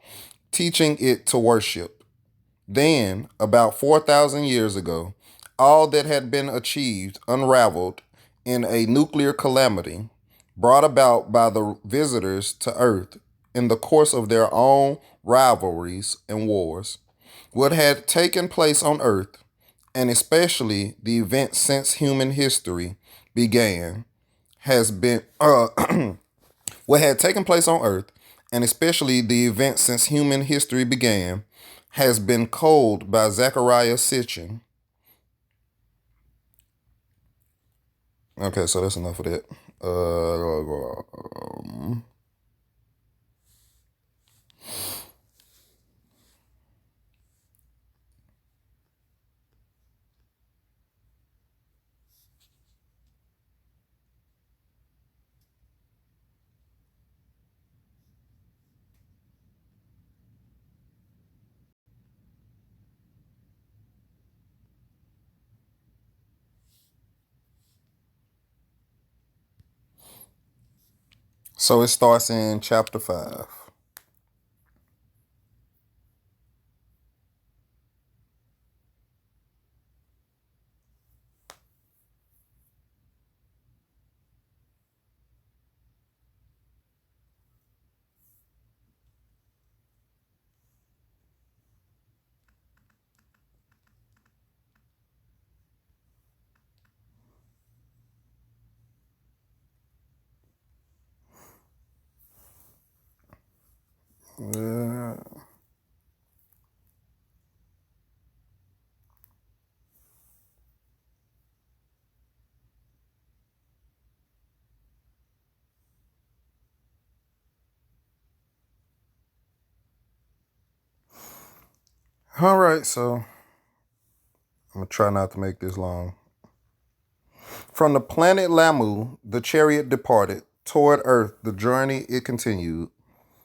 teaching it to worship. Then, about 4,000 years ago, all that had been achieved unraveled in a nuclear calamity brought about by the visitors to Earth in the course of their own rivalries and wars. What had taken place on Earth, and especially the events since human history began, has been what had taken place on Earth, and especially the events since human history began, has been culled by Zechariah Sitchin. Okay, so that's enough of that. So it starts in chapter 5. Uh, all right, so I'm going to try not to make this long. From the planet Lamu, the chariot departed. Toward Earth, the journey it continued.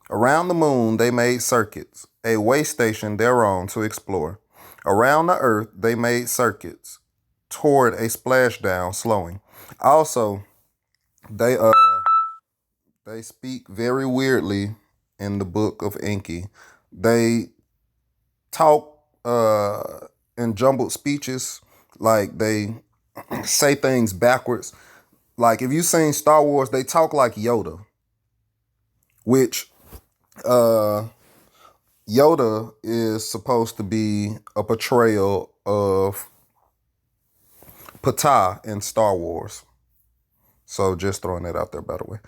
Around the moon, they made circuits, a way station thereon to explore. Around the Earth, they made circuits toward a splashdown, slowing. Also, they they speak very weirdly in the book of Enki. They talk in jumbled speeches, like they say things backwards. Like if you've seen Star Wars, they talk like Yoda, which uh Yoda is supposed to be a portrayal of Ptah in Star Wars. So just throwing that out there, by the way.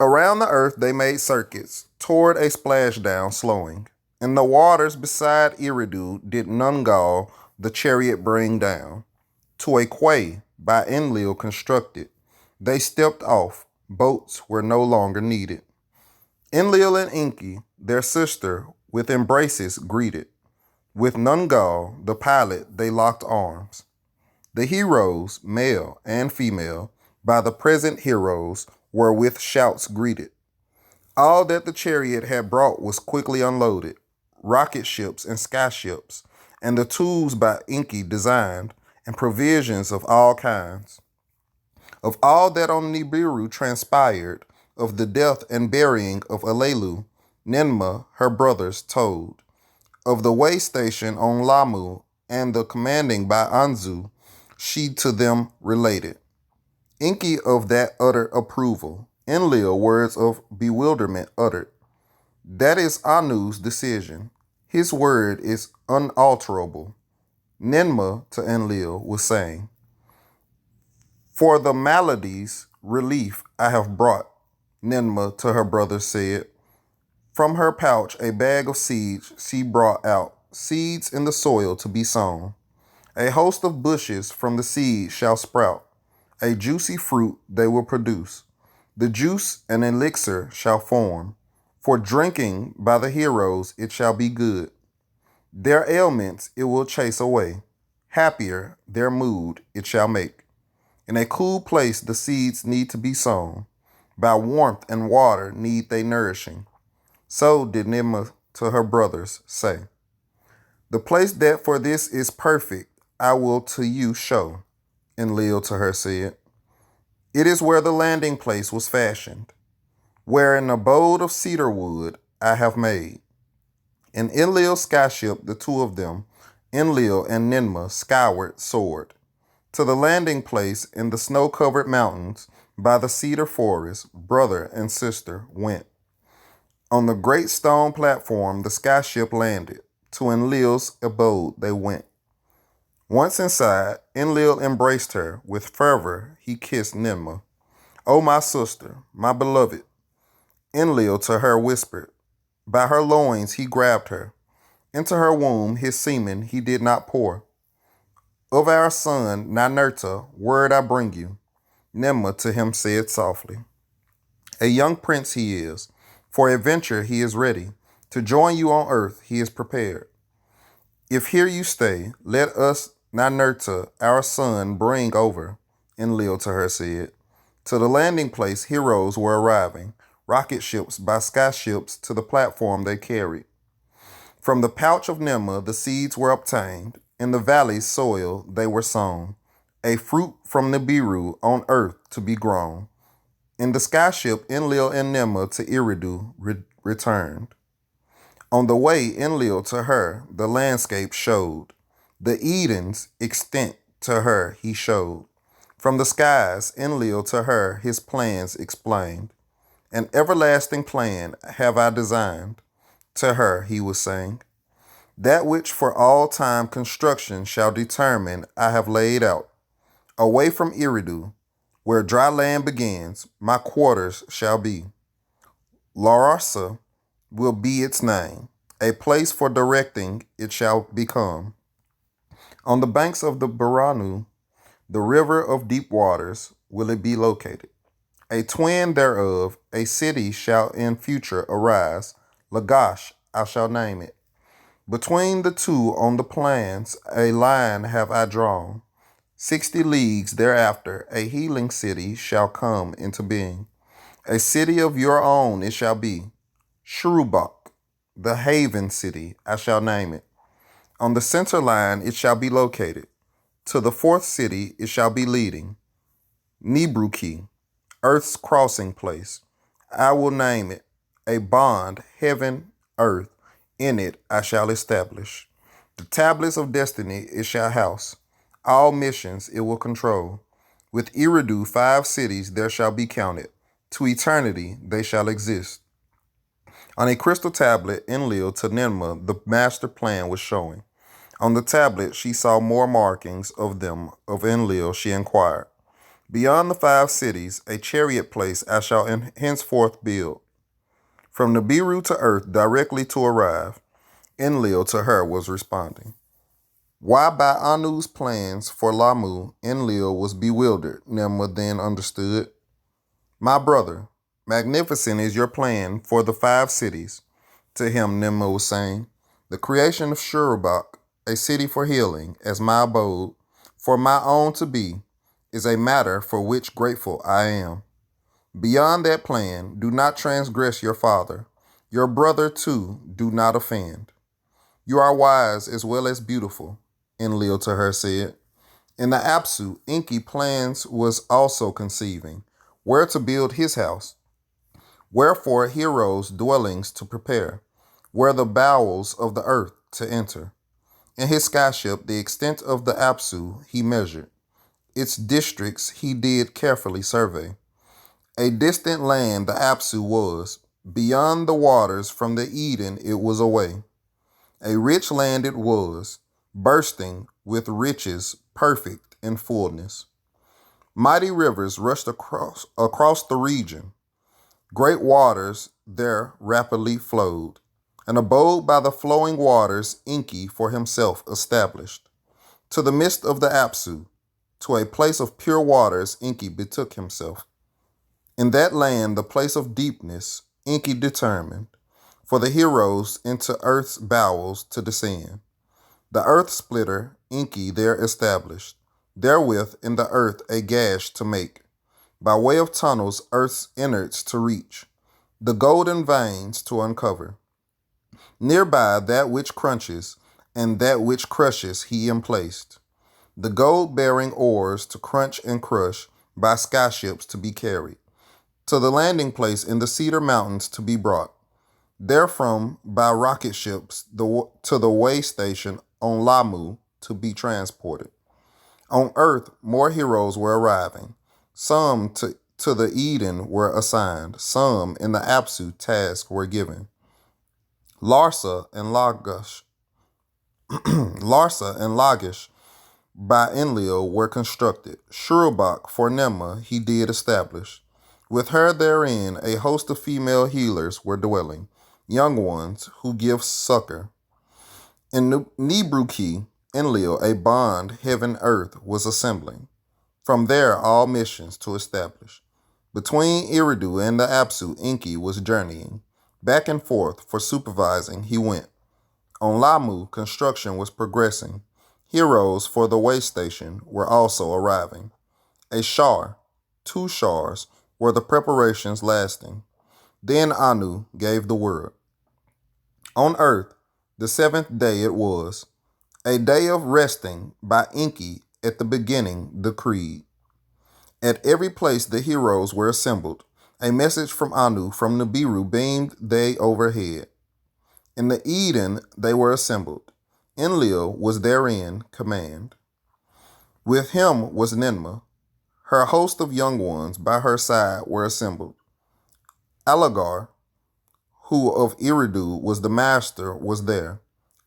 Around the earth they made circuits, toward a splashdown, slowing. In the waters beside Eridu did Nungal the chariot bring down. To a quay by Enlil constructed, they stepped off. Boats were no longer needed. Enlil and Enki, their sister, with embraces greeted. With Nungal, the pilot, they locked arms. The heroes, male and female, by the present heroes, were with shouts greeted. All that the chariot had brought was quickly unloaded, rocket ships and skyships, and the tools by Enki designed, and provisions of all kinds. Of all that on Nibiru transpired, of the death and burying of Alelu, Ninma, her brothers, told. Of the way station on Lamu, and the commanding by Anzu, she to them related. Enki of that uttered approval. Enlil words of bewilderment uttered. That is Anu's decision. His word is unalterable. Ninma to Enlil was saying, for the maladies relief I have brought, Ninma to her brother said. From her pouch a bag of seeds she brought out, seeds in the soil to be sown. A host of bushes from the seed shall sprout. A juicy fruit they will produce. The juice and elixir shall form. For drinking by the heroes it shall be good. Their ailments it will chase away. Happier their mood it shall make. In a cool place the seeds need to be sown. By warmth and water need they nourishing. So did Ninma to her brothers say. The place that for this is perfect I will to you show. Enlil to her said. It is where the landing place was fashioned, where an abode of cedar wood I have made. In Enlil's skyship, the two of them, Enlil and Ninma, skyward soared. To the landing place in the snow-covered mountains, by the cedar forest, brother and sister went. On the great stone platform, the skyship landed. To Enlil's abode they went. Once inside, Enlil embraced her. With fervor, he kissed Ninma. O my sister, my beloved. Enlil to her whispered. By her loins he grabbed her. Into her womb his semen he did not pour. Of our son, Ninurta, word I bring you. Ninma to him said softly. A young prince he is. For adventure he is ready. To join you on earth he is prepared. If here you stay, let us Ninurta, our son, bring over, Enlil to her said. To the landing place heroes were arriving, rocket ships by skyships to the platform they carried. From the pouch of Ninma the seeds were obtained, in the valley's soil they were sown, a fruit from Nibiru on earth to be grown. In the skyship Enlil and Ninma to Eridu returned. On the way Enlil to her the landscape showed, the Eden's extent to her he showed. From the skies Enlil to her his plans explained. An everlasting plan have I designed, to her he was saying. That which for all time construction shall determine I have laid out. Away from Eridu, where dry land begins, my quarters shall be. Larsa will be its name. A place for directing it shall become. On the banks of the Baranu, the river of deep waters, will it be located. A twin thereof, a city shall in future arise. Lagash, I shall name it. Between the two on the plans, a line have I drawn. 60 leagues thereafter, a healing city shall come into being. A city of your own it shall be. Shrubak, the haven city, I shall name it. On the center line it shall be located. To the fourth city it shall be leading. Nibruki, earth's crossing place. I will name it. A bond, heaven, earth, in it I shall establish. The tablets of destiny it shall house. All missions it will control. With Eridu 5 cities there shall be counted. To eternity they shall exist. On a crystal tablet, Enlil to Ninma the master plan was showing. On the tablet she saw more markings of them. Of Enlil she inquired. Beyond the 5 cities, a chariot place I shall henceforth build. From Nibiru to earth directly to arrive, Enlil to her was responding. Why by Anu's plans for Lamu, Enlil was bewildered, Ninma then understood. My brother, magnificent is your plan for the 5 cities, to him Ninma was saying. The creation of Shurubak, a city for healing, as my abode, for my own to be, is a matter for which grateful I am. Beyond that plan, do not transgress your father. Your brother, too, do not offend. You are wise as well as beautiful, Enlil to her said. In the Apsu, Enki plans was also conceiving, where to build his house, wherefore heroes' dwellings to prepare, where the bowels of the earth to enter. In his skyship, the extent of the Apsu he measured. Its districts he did carefully survey. A distant land the Apsu was. Beyond the waters from the Eden it was away. A rich land it was, bursting with riches perfect in fullness. Mighty rivers rushed across the region. Great waters there rapidly flowed. An abode by the flowing waters Enki for himself established. To the midst of the Apsu, to a place of pure waters Enki betook himself. In that land, the place of deepness, Enki determined, for the heroes into earth's bowels to descend. The earth splitter, Enki there established, therewith in the earth a gash to make, by way of tunnels earth's innards to reach, the golden veins to uncover. Nearby that which crunches and that which crushes he emplaced, the gold-bearing oars to crunch and crush, by skyships to be carried, to the landing place in the Cedar Mountains to be brought, therefrom by rocket ships to the way station on Lamu to be transported. On earth, more heroes were arriving. Some to the Eden were assigned, some in the Apsu task were given. Larsa and Lagish by Enlil were constructed. Shurubak for Nema he did establish. With her therein a host of female healers were dwelling, young ones who give succor. In Nibruki, Enlil, a bond heaven earth was assembling. From there all missions to establish. Between Eridu and the Apsu, Enki was journeying. Back and forth for supervising he went. On Lamu, construction was progressing. Heroes for the way station were also arriving. A shar, 2 shars, were the preparations lasting. Then Anu gave the word. On earth, the 7th day it was, a day of resting by Enki at the beginning decreed. At every place the heroes were assembled. A message from Anu from Nibiru beamed they overhead. In the Eden they were assembled. Enlil was therein command. With him was Ninma. Her host of young ones by her side were assembled. Alagar, who of Eridu was the master, was there.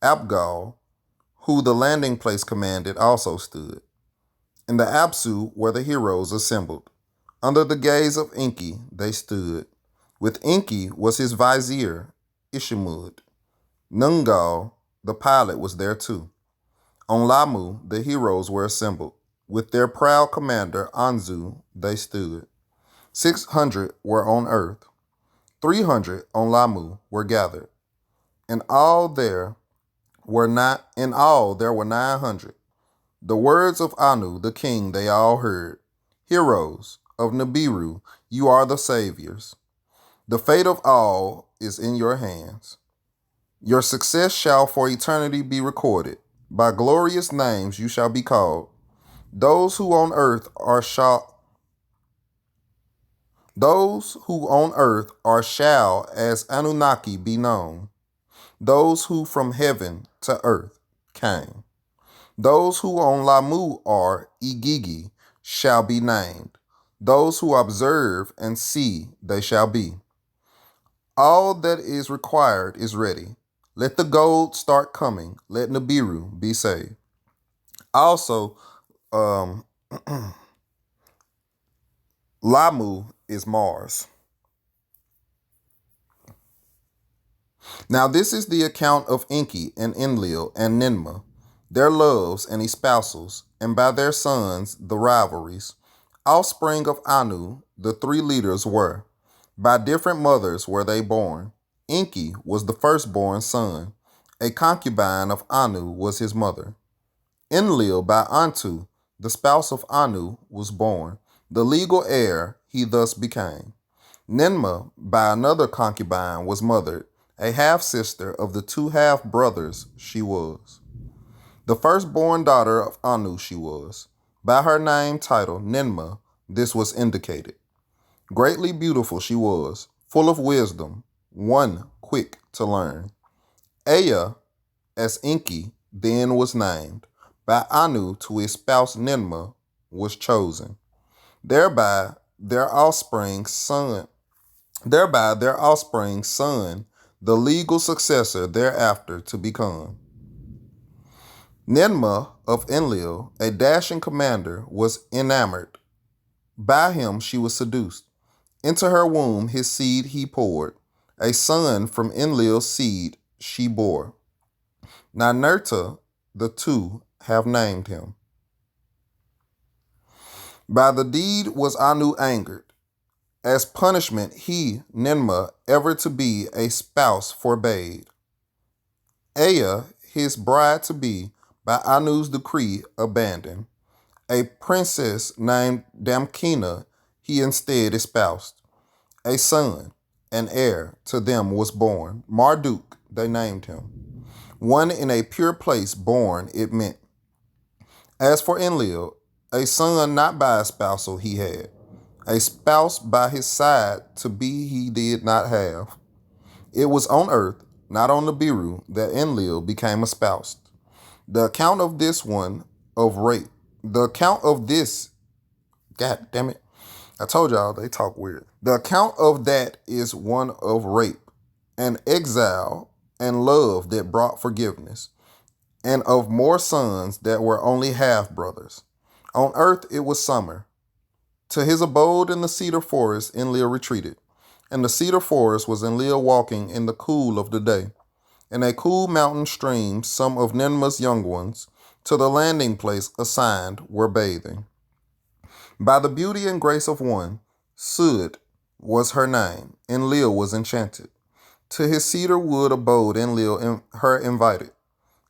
Abgal, who the landing place commanded, also stood. In the Apsu were the heroes assembled. Under the gaze of Enki they stood. With Enki was his vizier, Ishimud. Nungal, the pilot, was there too. On Lamu, the heroes were assembled. With their proud commander, Anzu, they stood. 600 were on earth. 300 on Lamu were gathered. In all there were 900. The words of Anu, the king, they all heard. Heroes of Nibiru, you are the saviors. The fate of all is in your hands. Your success shall for eternity be recorded. By glorious names you shall be called. Those who on earth are shall as Anunnaki be known. Those who from heaven to earth came. Those who on Lamu are Igigi shall be named. Those who observe and see they shall be. All that is required is ready. Let the gold start coming. Let Nibiru be saved. Also, Lamu is Mars. Now this is the account of Enki and Enlil and Ninma, their loves and espousals, and by their sons the rivalries. Offspring of Anu, the 3 leaders were. By different mothers were they born. Enki was the firstborn son. a concubine of Anu, was his mother. Enlil by Antu, the spouse of Anu, was born. The legal heir he thus became. Ninmah by another concubine was mothered, a half-sister of the two half-brothers she was. The firstborn daughter of Anu she was. By her name title, Ninmah, this was indicated. Greatly beautiful she was, full of wisdom, one quick to learn. Ea, as Enki, then was named. By Anu to his spouse Ninmah was chosen. Thereby their offspring's son, the legal successor thereafter to become. Ninmah of Enlil, a dashing commander, was enamored. By him she was seduced. Into her womb his seed he poured. A son from Enlil's seed she bore. Ninurta, the two have named him. By the deed was Anu angered. As punishment he, Ninmah, ever to be a spouse forbade. Ea, his bride-to-be, by Anu's decree abandoned. A princess named Damkina he instead espoused. A son, an heir, to them was born. Marduk they named him. One in a pure place born, it meant. As for Enlil, a son not by a spousal he had. A spouse by his side to be he did not have. It was on earth, not on the Biru, that Enlil became espoused. The account of this, God damn it. I told y'all they talk weird. The account of that is one of rape, and exile, and love that brought forgiveness, and of more sons that were only half brothers. On earth it was summer. To his abode in the cedar forest Enlil retreated, and the cedar forest was Enlil walking in the cool of the day. In a cool mountain stream, some of Ninmah's young ones, to the landing place assigned, were bathing. By the beauty and grace of one, Sud was her name, Enlil was enchanted. To his cedar wood abode Enlil her invited.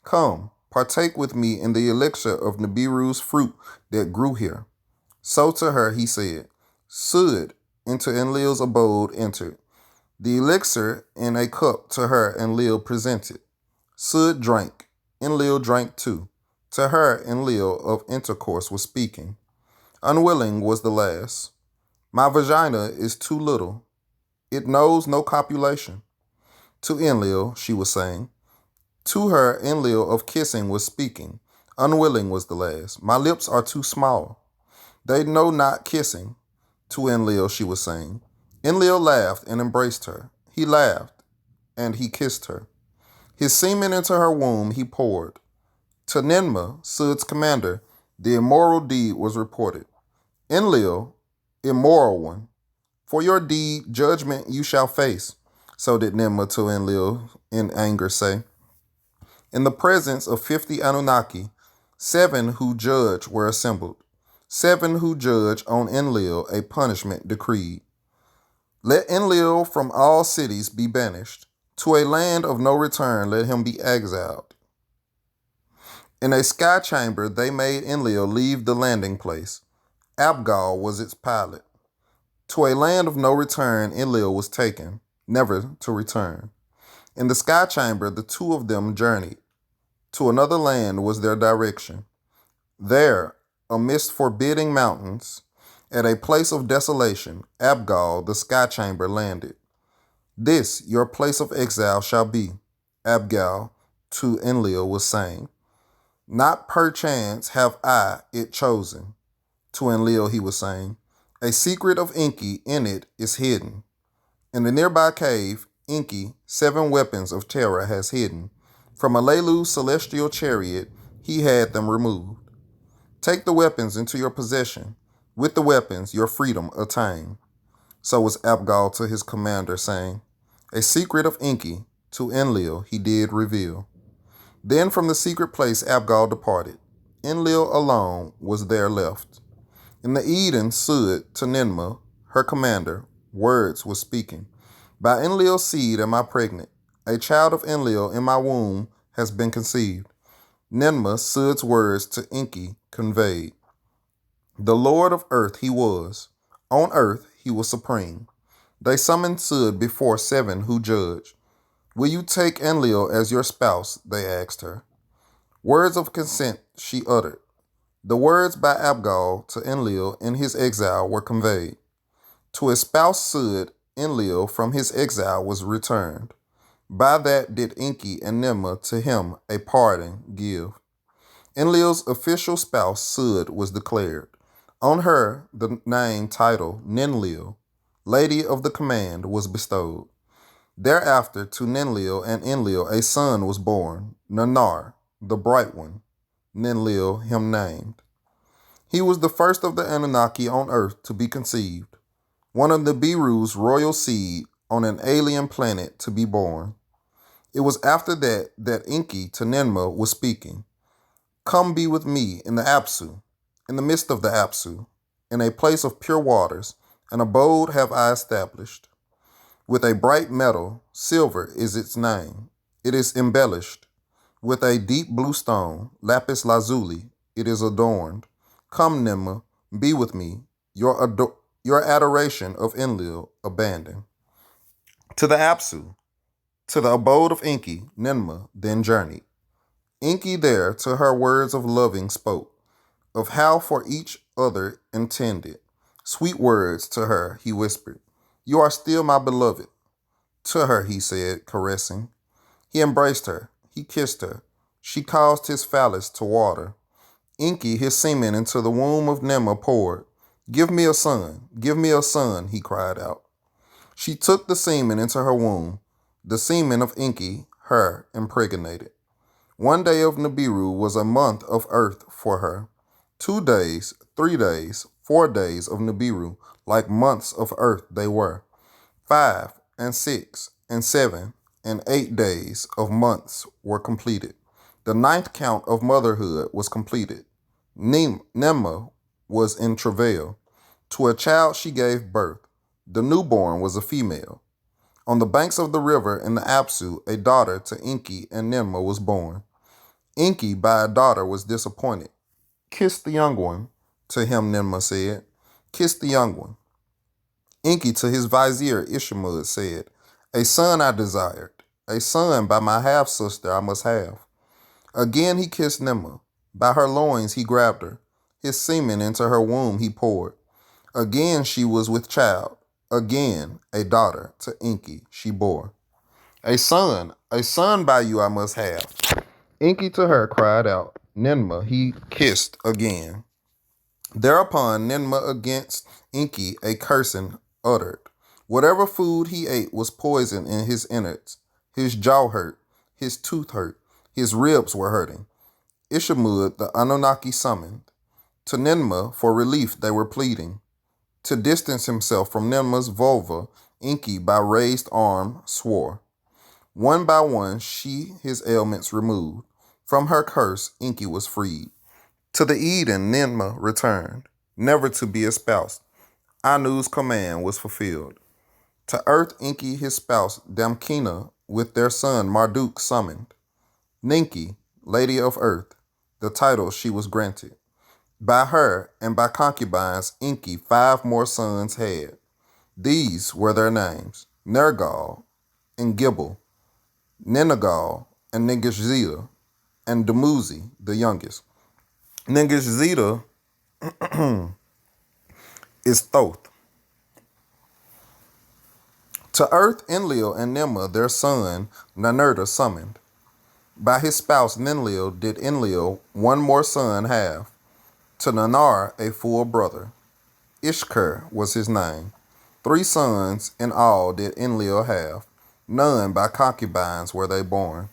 Come, partake with me in the elixir of Nibiru's fruit that grew here. So to her he said. Sud into Enlil's abode entered. The elixir in a cup to her Enlil presented. Sud drank. Enlil drank too. To her Enlil of intercourse was speaking. Unwilling was the last. My vagina is too little. It knows no copulation. To Enlil she was saying. To her Enlil of kissing was speaking. Unwilling was the last. My lips are too small. They know not kissing. To Enlil she was saying. Enlil laughed and embraced her. He laughed, and he kissed her. His semen into her womb he poured. To Ninmah, Sud's commander, the immoral deed was reported. Enlil, immoral one, for your deed judgment you shall face. So did Ninmah to Enlil in anger say. In the presence of 50 Anunnaki, 7 who judge were assembled. 7 who judge on Enlil a punishment decreed. Let Enlil from all cities be banished. To a land of no return let him be exiled. In a sky chamber they made Enlil leave the landing place. Abgal was its pilot. To a land of no return Enlil was taken, never to return. In the sky chamber the two of them journeyed. To another land was their direction. There, amidst forbidding mountains, at a place of desolation, Abgal, the sky chamber, landed. This your place of exile shall be, Abgal to Enlil was saying. Not perchance have I it chosen. To Enlil he was saying. A secret of Enki in it is hidden. In the nearby cave, Enki 7 weapons of terror has hidden. From Alelu's celestial chariot he had them removed. Take the weapons into your possession. With the weapons, your freedom attain. So was Abgal to his commander, saying, a secret of Enki to Enlil he did reveal. Then from the secret place Abgal departed. Enlil alone was there left. In the Eden, Sud to Ninmah, her commander, words was speaking. By Enlil's seed am I pregnant. A child of Enlil in my womb has been conceived. Ninmah, Sud's words to Enki conveyed. The Lord of earth he was. On earth he was supreme. They summoned Sud before seven who judged. Will you take Enlil as your spouse? They asked her. Words of consent she uttered. The words by Abgal to Enlil in his exile were conveyed. To espouse Sud, Enlil from his exile was returned. By that did Enki and Ninmah to him a pardon give. Enlil's official spouse, Sud, was declared. On her, the name title, Ninlil, Lady of the Command, was bestowed. Thereafter, to Ninlil and Enlil a son was born, Nanar, the Bright One, Ninlil him named. He was the first of the Anunnaki on earth to be conceived, one of the Nibiru's royal seed on an alien planet to be born. It was after that Enki to Ninmah was speaking. Come be with me in the Apsu, in the midst of the Apsu, in a place of pure waters, an abode have I established. With a bright metal, silver is its name. It is embellished. With a deep blue stone, lapis lazuli, it is adorned. Come, Ninmah, be with me, your adoration of Enlil abandon. To the Apsu, to the abode of Enki, Ninmah then journeyed. Enki there to her words of loving spoke, of how for each other intended. Sweet words to her he whispered, You are still my beloved. To her he said, caressing. He embraced her, he kissed her. She caused his phallus to water. Enki his semen into the womb of Ninmah poured. Give me a son, he cried out. She took the semen into her womb. The semen of Enki, her impregnated. One day of Nibiru was a month of earth for her. 2 days, 3 days, 4 days of Nibiru, like months of earth they were. 5 and 6 and 7 and 8 days of months were completed. The 9th count of motherhood was completed. Ninmah was in travail. To a child she gave birth. The newborn was a female. On the banks of the river in the Apsu, a daughter to Enki and Ninmah was born. Enki by a daughter was disappointed. Kiss the young one, to him Ninmah said. Kiss the young one. Enki to his vizier Ishmud said, A son I desired. A son by my half-sister I must have. Again he kissed Ninmah. By her loins he grabbed her. His semen into her womb he poured. Again she was with child. Again a daughter to Enki she bore. A son by you I must have. Enki to her cried out. Ninmah he kissed again. Thereupon Ninmah against Enki a cursing uttered. Whatever food he ate was poison in his innards. His jaw hurt, his tooth hurt, his ribs were hurting. Ishmud the Anunnaki summoned. To Ninmah for relief they were pleading. To distance himself from Ninmah's vulva, Enki by raised arm swore. One by one she his ailments removed. From her curse Enki was freed. To the Eden Ninmah returned, never to be espoused. Anu's command was fulfilled. To earth Enki his spouse Damkina with their son Marduk summoned. Ninki, Lady of Earth, the title she was granted. By her and by concubines Enki 5 more sons had. These were their names, Nergal and Gibel, Nenagal and Ningishzida, and Dumuzi, the youngest. Ningishzida is Thoth. To earth Enlil and Ninmah their son Ninurta summoned. By his spouse Ninlil did Enlil 1 more son have. To Nanar a full brother. Ishkur was his name. 3 sons in all did Enlil have. None by concubines were they born.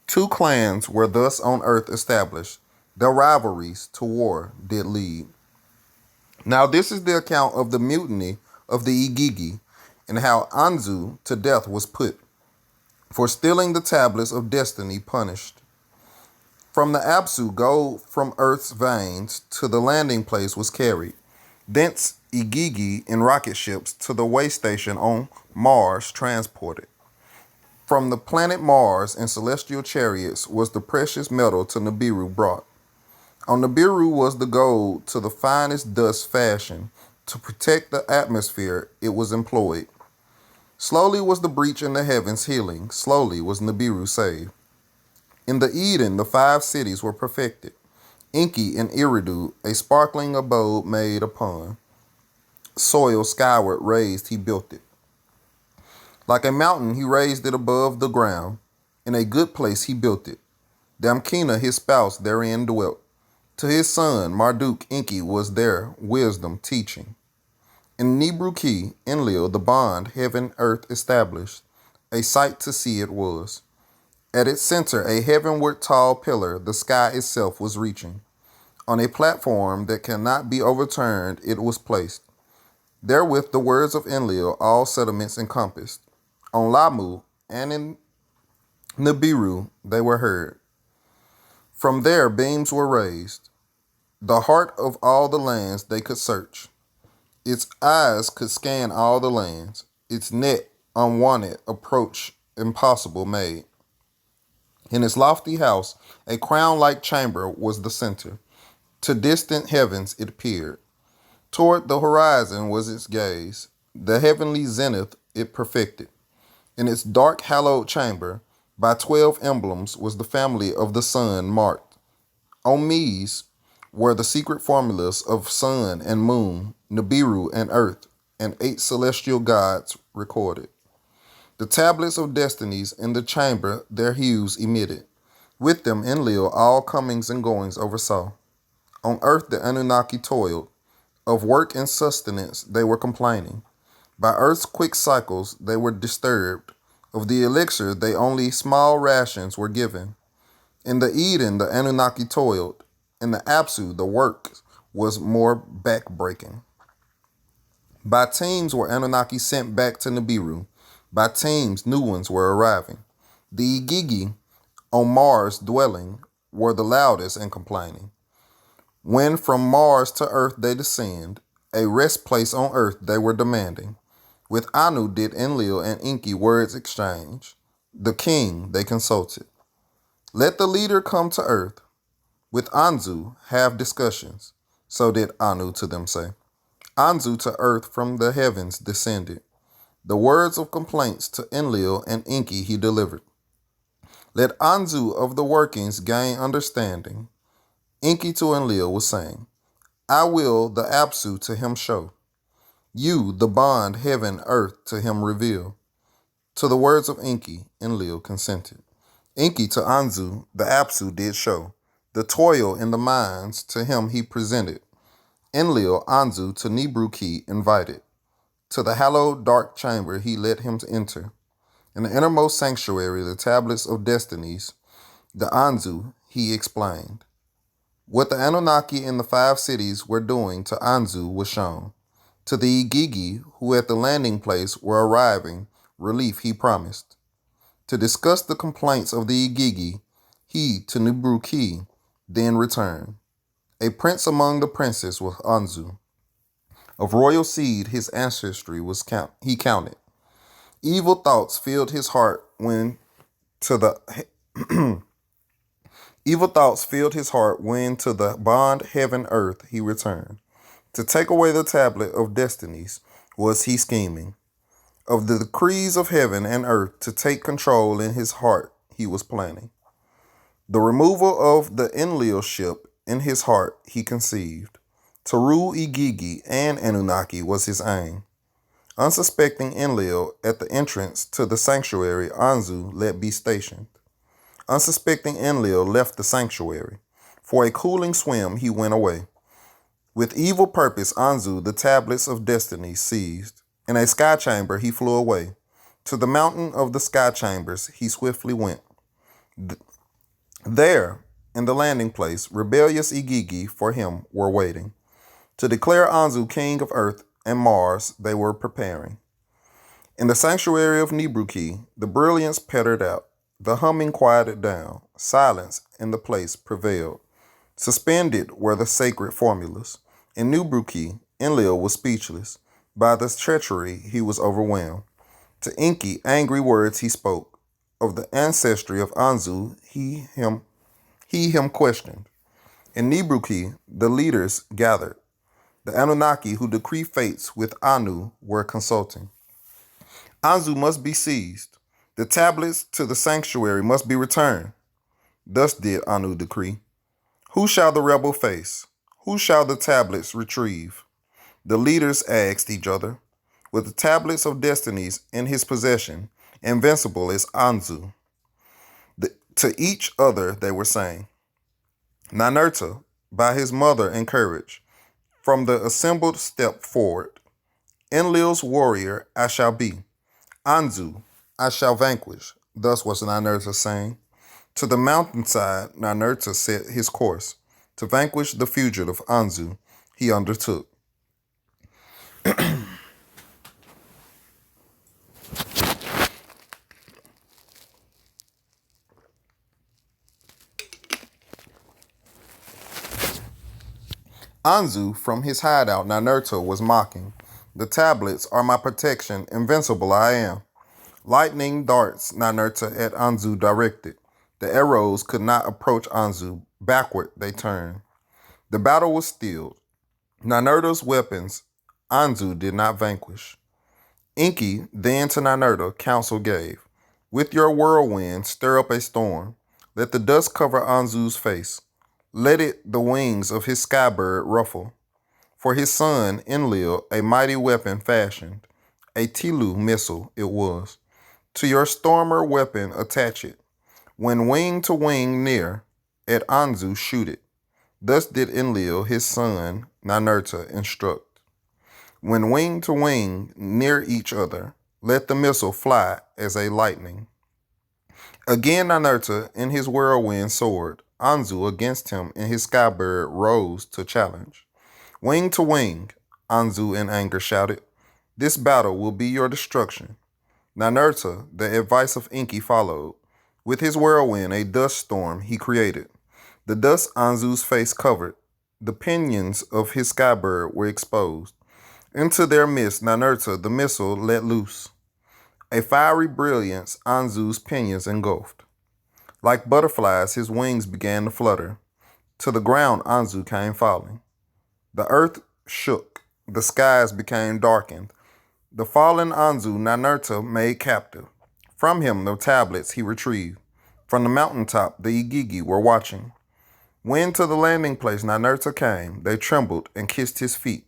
2 clans were thus on earth established. Their rivalries to war did lead. Now this is the account of the mutiny of the Igigi, and how Anzu to death was put, for stealing the tablets of destiny punished. From the Apsu gold from earth's veins to the landing place was carried. Thence Igigi in rocket ships to the way station on Mars transported. From the planet Mars in celestial chariots was the precious metal to Nibiru brought. On Nibiru was the gold to the finest dust fashioned. To protect the atmosphere it was employed. Slowly was the breach in the heavens healing, slowly was Nibiru saved. In the Eden the 5 cities were perfected. Enki and Eridu, a sparkling abode made upon. Soil skyward raised he built it. Like a mountain he raised it above the ground. In a good place he built it. Damkina his spouse therein dwelt. To his son Marduk Enki was there wisdom teaching. In Nibru-Ki, Enlil, the bond heaven earth established, a sight to see it was. At its center a heavenward tall pillar the sky itself was reaching. On a platform that cannot be overturned it was placed. Therewith the words of Enlil all settlements encompassed. On Lamu and in Nibiru they were heard. From there beams were raised. The heart of all the lands they could search. Its eyes could scan all the lands. Its net unwanted approach impossible made. In its lofty house, a crown-like chamber was the center. To distant heavens it peered. Toward the horizon was its gaze. The heavenly zenith it perfected. In its dark hallowed chamber, by 12 emblems was the family of the sun marked. On these were the secret formulas of sun and moon, Nibiru and earth, and 8 celestial gods recorded. The tablets of destinies in the chamber their hues emitted. With them Enlil all comings and goings oversaw. On earth the Anunnaki toiled. Of work and sustenance they were complaining. By earth's quick cycles they were disturbed. Of the elixir they only small rations were given. In the Eden the Anunnaki toiled. In the Apsu the work was more back-breaking. By teams were Anunnaki sent back to Nibiru. By teams new ones were arriving. The Igigi on Mars dwelling were the loudest in complaining. When from Mars to earth they descend, a rest place on earth they were demanding. With Anu did Enlil and Enki words exchange. The king they consulted. Let the leader come to earth. With Anzu have discussions. So did Anu to them say. Anzu to earth from the heavens descended. The words of complaints to Enlil and Enki he delivered. Let Anzu of the workings gain understanding. Enki to Enlil was saying, I will the Apsu to him show. You, the bond, heaven, earth, to him reveal. To the words of Enki, Enlil consented. Enki to Anzu, the Apsu did show. The toil in the mines to him he presented. Enlil, Anzu to Nibru-Ki invited. To the hallowed dark chamber he let him enter. In the innermost sanctuary, the tablets of destinies, the Anzu, he explained. What the Anunnaki in the 5 cities were doing to Anzu was shown. To the Igigi, who at the landing place were arriving, relief he promised. To discuss the complaints of the Igigi, he to Nibru-Ki then returned. A prince among the princes was Anzu. Of royal seed his ancestry was he counted. Evil thoughts filled his heart when to the evil thoughts filled his heart when to the bond heaven earth he returned. To take away the tablet of destinies was he scheming. Of the decrees of heaven and earth to take control in his heart he was planning. The removal of the Enlil ship in his heart he conceived. To rule Igigi and Anunnaki was his aim. Unsuspecting Enlil at the entrance to the sanctuary Anzu let be stationed. Unsuspecting Enlil left the sanctuary. For a cooling swim he went away. With evil purpose Anzu the tablets of destiny seized. In a sky chamber he flew away. To the mountain of the sky chambers he swiftly went. There, in the landing place, rebellious Igigi for him were waiting. To declare Anzu king of earth and Mars they were preparing. In the sanctuary of Nibru-Ki, the brilliance pettered out. The humming quieted down. Silence in the place prevailed. Suspended were the sacred formulas. In Nibru-Ki, Enlil was speechless. By the treachery he was overwhelmed. To Enki, angry words he spoke. of the ancestry of Anzu, he him questioned. In Nibruki, the leaders gathered. The Anunnaki who decree fates with Anu were consulting. Anzu must be seized. The tablets to the sanctuary must be returned. Thus did Anu decree. Who shall the rebel face? Who shall the tablets retrieve? The leaders asked each other. With the tablets of destinies in his possession, invincible as Anzu. To each other they were saying, Ninurta, by his mother encouraged, from the assembled step forward. Enlil's warrior I shall be. Anzu I shall vanquish. Thus was Ninurta saying. To the mountainside Ninurta set his course. To vanquish the fugitive Anzu he undertook. Anzu, from his hideout, Ninurta was mocking. The tablets are my protection, invincible I am. Lightning darts Ninurta at Anzu directed. The arrows could not approach Anzu. Backward they turned. The battle was stilled. Ninurta's weapons Anzu did not vanquish. Enki then to Ninurta counsel gave. With your whirlwind stir up a storm. Let the dust cover Anzu's face. Let it the wings of his skybird ruffle. For his son Enlil a mighty weapon fashioned. A Tilu missile it was. To your stormer weapon attach it. When wing to wing near, at Anzu shoot it. Thus did Enlil his son Ninurta instruct. When wing to wing near each other, let the missile fly as a lightning. Again Ninurta in his whirlwind soared. Anzu against him in his skybird rose to challenge. Wing to wing, Anzu in anger shouted. This battle will be your destruction. Ninurta, the advice of Enki, followed. With his whirlwind, a dust storm he created. The dust Anzu's face covered. The pinions of his skybird were exposed. Into their midst, Ninurta, the missile, let loose. A fiery brilliance Anzu's pinions engulfed. Like butterflies, his wings began to flutter. To the ground Anzu came falling. The earth shook. The skies became darkened. The fallen Anzu Ninurta made captive. From him the tablets he retrieved. From the mountaintop the Igigi were watching. When to the landing place Ninurta came, they trembled and kissed his feet.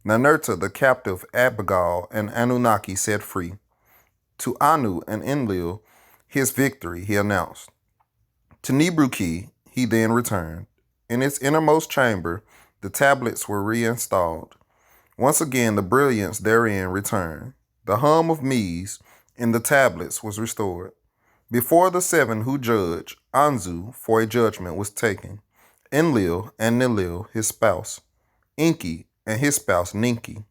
Ninurta, the captive Abigail and Anunnaki set free. To Anu and Enlil his victory he announced. To Nibruki he then returned. In its innermost chamber the tablets were reinstalled. Once again the brilliance therein returned. The hum of Mies in the tablets was restored. Before the seven who judge, Anzu for a judgment was taken. Enlil and Nilil his spouse. Enki and his spouse Ninki.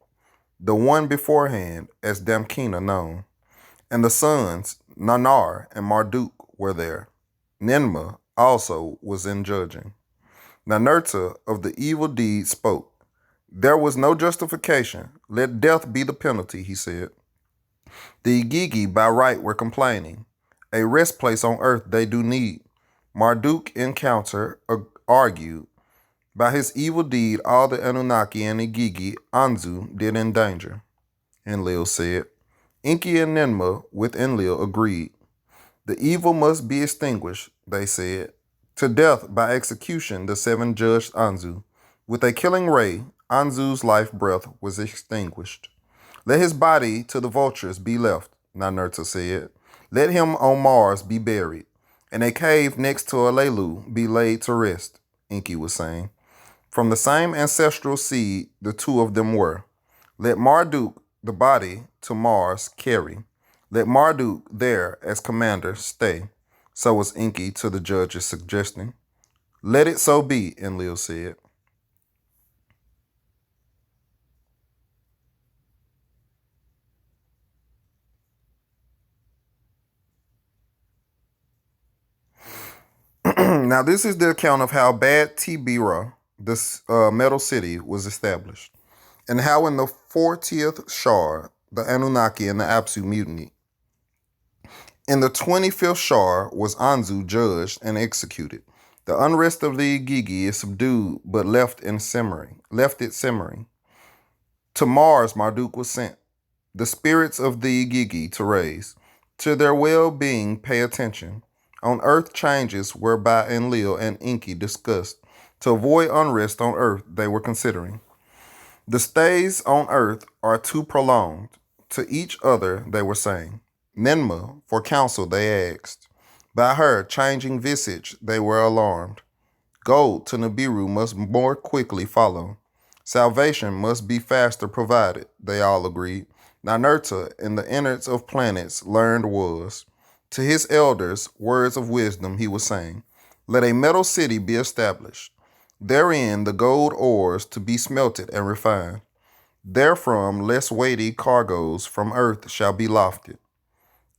The one beforehand as Damkina known. And the sons Nanar and Marduk were there. Ninmah also was in judging. Ninurta of the evil deed spoke. There was no justification. Let death be the penalty, he said. The Igigi by right were complaining. A rest place on earth they do need. Marduk in counter argued. By his evil deed all the Anunnaki and Igigi Anzu did endanger. Enlil said. Enki and Ninmah with Enlil agreed. The evil must be extinguished, they said. To death by execution the seven judged Anzu. With a killing ray, Anzu's life breath was extinguished. Let his body to the vultures be left, Ninurta said. Let him on Mars be buried. In a cave next to Alelu be laid to rest, Enki was saying. From the same ancestral seed the two of them were. Let Marduk the body to Mars carry. Let Marduk there as commander stay. So was Enki to the judges suggesting. Let it so be, Enlil said. Now this is the account of how Bad Tibira, this metal city, was established. And how in the 40th Shar, the Anunnaki and the Apsu mutinied. In the 25th Shar was Anzu judged and executed. The unrest of the Igigi is subdued, but left it simmering. To Mars Marduk was sent, the spirits of the Igigi to raise. To their well-being pay attention. On earth changes were by Enlil and Enki discussed. To avoid unrest on earth they were considering. The stays on earth are too prolonged. To each other they were saying. Ninma, for counsel they asked. By her changing visage they were alarmed. Gold to Nibiru must more quickly follow. Salvation must be faster provided, they all agreed. Ninurta in the innards of planets learned was. To his elders, words of wisdom he was saying. Let a metal city be established. Therein the gold ores to be smelted and refined. Therefrom less weighty cargoes from earth shall be lofted.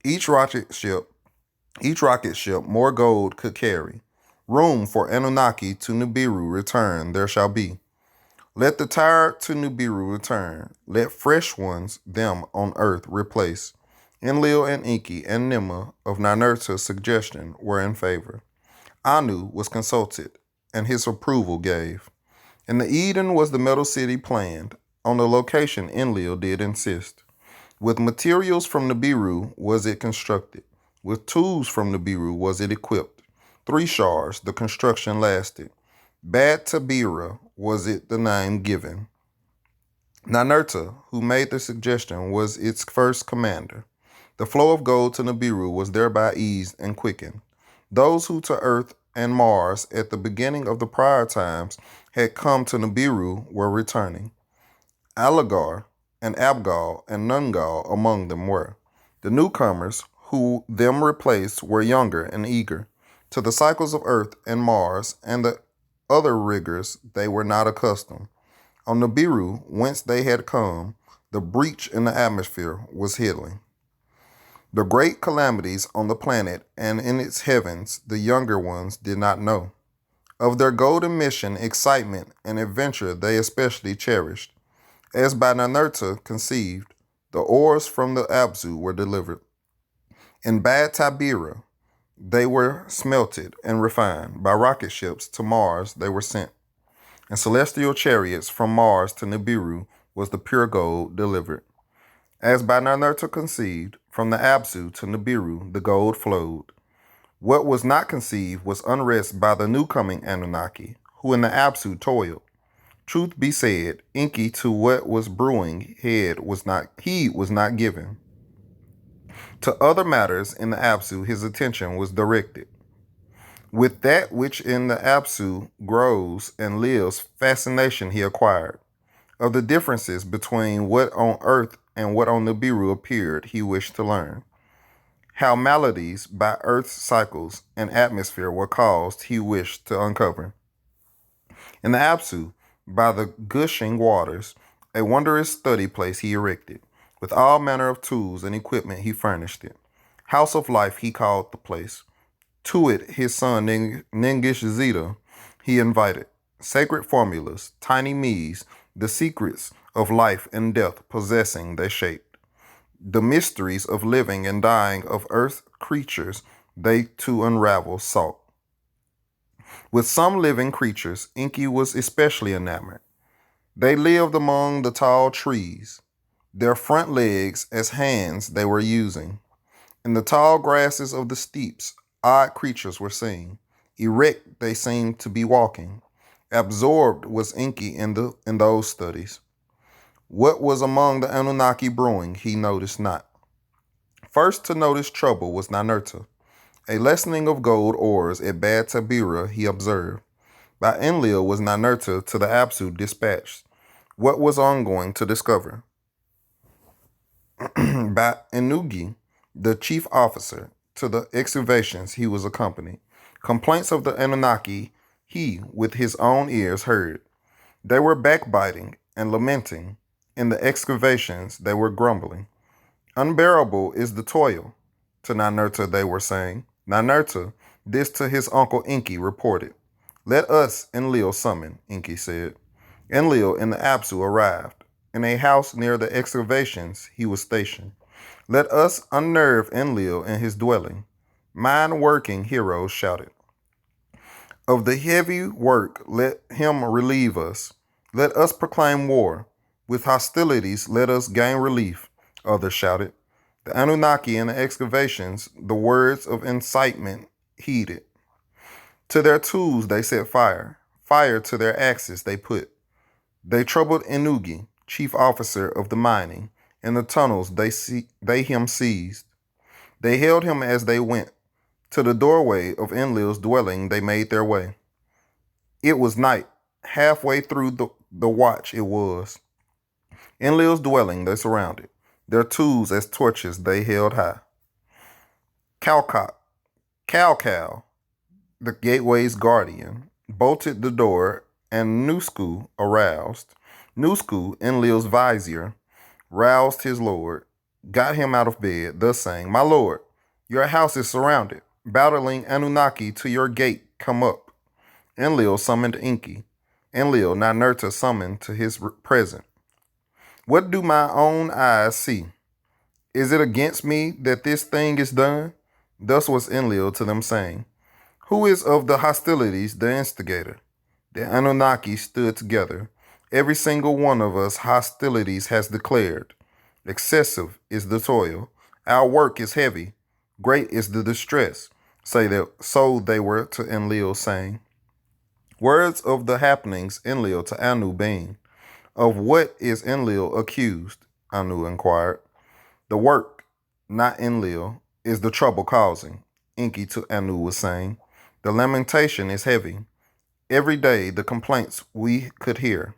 Each rocket ship more gold could carry. Room for Anunnaki to Nibiru return there shall be. Let the tired to Nibiru return. Let fresh ones them on earth replace. Enlil and Enki and Nimma of Ninurta's suggestion were in favor. Anu was consulted, and his approval gave. In the Eden was the metal city planned. On the location Enlil did insist. With materials from Nibiru was it constructed. With tools from Nibiru was it equipped. 3 shars the construction lasted. Bad Tabira was it the name given. Ninurta, who made the suggestion, was its first commander. The flow of gold to Nibiru was thereby eased and quickened. Those who to Earth and Mars at the beginning of the prior times had come to Nibiru were returning. Alagar and Abgal and Nungal among them were. The newcomers who them replaced were younger and eager. To the cycles of Earth and Mars and the other rigors they were not accustomed. On Nibiru, whence they had come, the breach in the atmosphere was healing. The great calamities on the planet and in its heavens the younger ones did not know. Of their golden mission, excitement, and adventure they especially cherished. As by Ninurta conceived, the ores from the Abzu were delivered. In Bad Tabira, they were smelted and refined. By rocket ships to Mars they were sent. In celestial chariots from Mars to Nibiru was the pure gold delivered. As by Ninurta conceived, from the Abzu to Nibiru the gold flowed. What was not conceived was unrest by the newcoming Anunnaki, who in the Abzu toiled. Truth be said, Enki to what was brewing heed was not given. To other matters in the Absu his attention was directed. With that which in the Absu grows and lives, fascination he acquired. Of the differences between what on earth and what on Nibiru appeared, he wished to learn. How maladies by earth's cycles and atmosphere were caused, he wished to uncover. In the Absu, by the gushing waters, a wondrous study place he erected. With all manner of tools and equipment he furnished it. House of Life he called the place. To it his son Ningish Zeta he invited. Sacred formulas, tiny me's, the secrets of life and death possessing they shaped. The mysteries of living and dying of earth creatures they to unravel sought. With some living creatures, Enki was especially enamored. They lived among the tall trees, their front legs as hands they were using. In the tall grasses of the steeps, odd creatures were seen. Erect they seemed to be walking. Absorbed was Enki in those studies. What was among the Anunnaki brewing he noticed not. First to notice trouble was Ninurta. A lessening of gold ores at Bad Tabira he observed. By Enlil was Ninurta to the Absu dispatched. What was ongoing to discover? By Enugi, the chief officer, to the excavations he was accompanied. Complaints of the Anunnaki he with his own ears heard. They were backbiting and lamenting. In the excavations they were grumbling. Unbearable is the toil, to Ninurta they were saying. Ninurta, this to his uncle Enki reported. Let us Enlil summon, Enki said. Enlil in the Apsu arrived. In a house near the excavations he was stationed. Let us unnerve Enlil in his dwelling. Mind-working heroes shouted. Of the heavy work, let him relieve us. Let us proclaim war. With hostilities, let us gain relief, others shouted. The Anunnaki in the excavations, the words of incitement heeded. To their tools they set fire. Fire to their axes they put. They troubled Inugi, chief officer of the mining. In the tunnels they him seized. They held him as they went. To the doorway of Enlil's dwelling they made their way. It was night. Halfway through the watch it was. Enlil's dwelling they surrounded. Their tools as torches they held high. Calcock, Calcal, the gateway's guardian, bolted the door, and Nusku aroused. Nusku, Enlil's vizier, roused his lord, got him out of bed, thus saying, My lord, your house is surrounded. Battling Anunnaki to your gate, come up. Enlil summoned Enki. Enlil Ninurta summoned to his present. What do my own eyes see? Is it against me that this thing is done? Thus was Enlil to them saying, Who is of the hostilities the instigator? The Anunnaki stood together. Every single one of us hostilities has declared. Excessive is the toil. Our work is heavy. Great is the distress. So they were to Enlil saying. Words of the happenings Enlil to Anu being. Of what is Enlil accused? Anu inquired. The work, not Enlil, is the trouble causing, Enki to Anu was saying. The lamentation is heavy. Every day the complaints we could hear.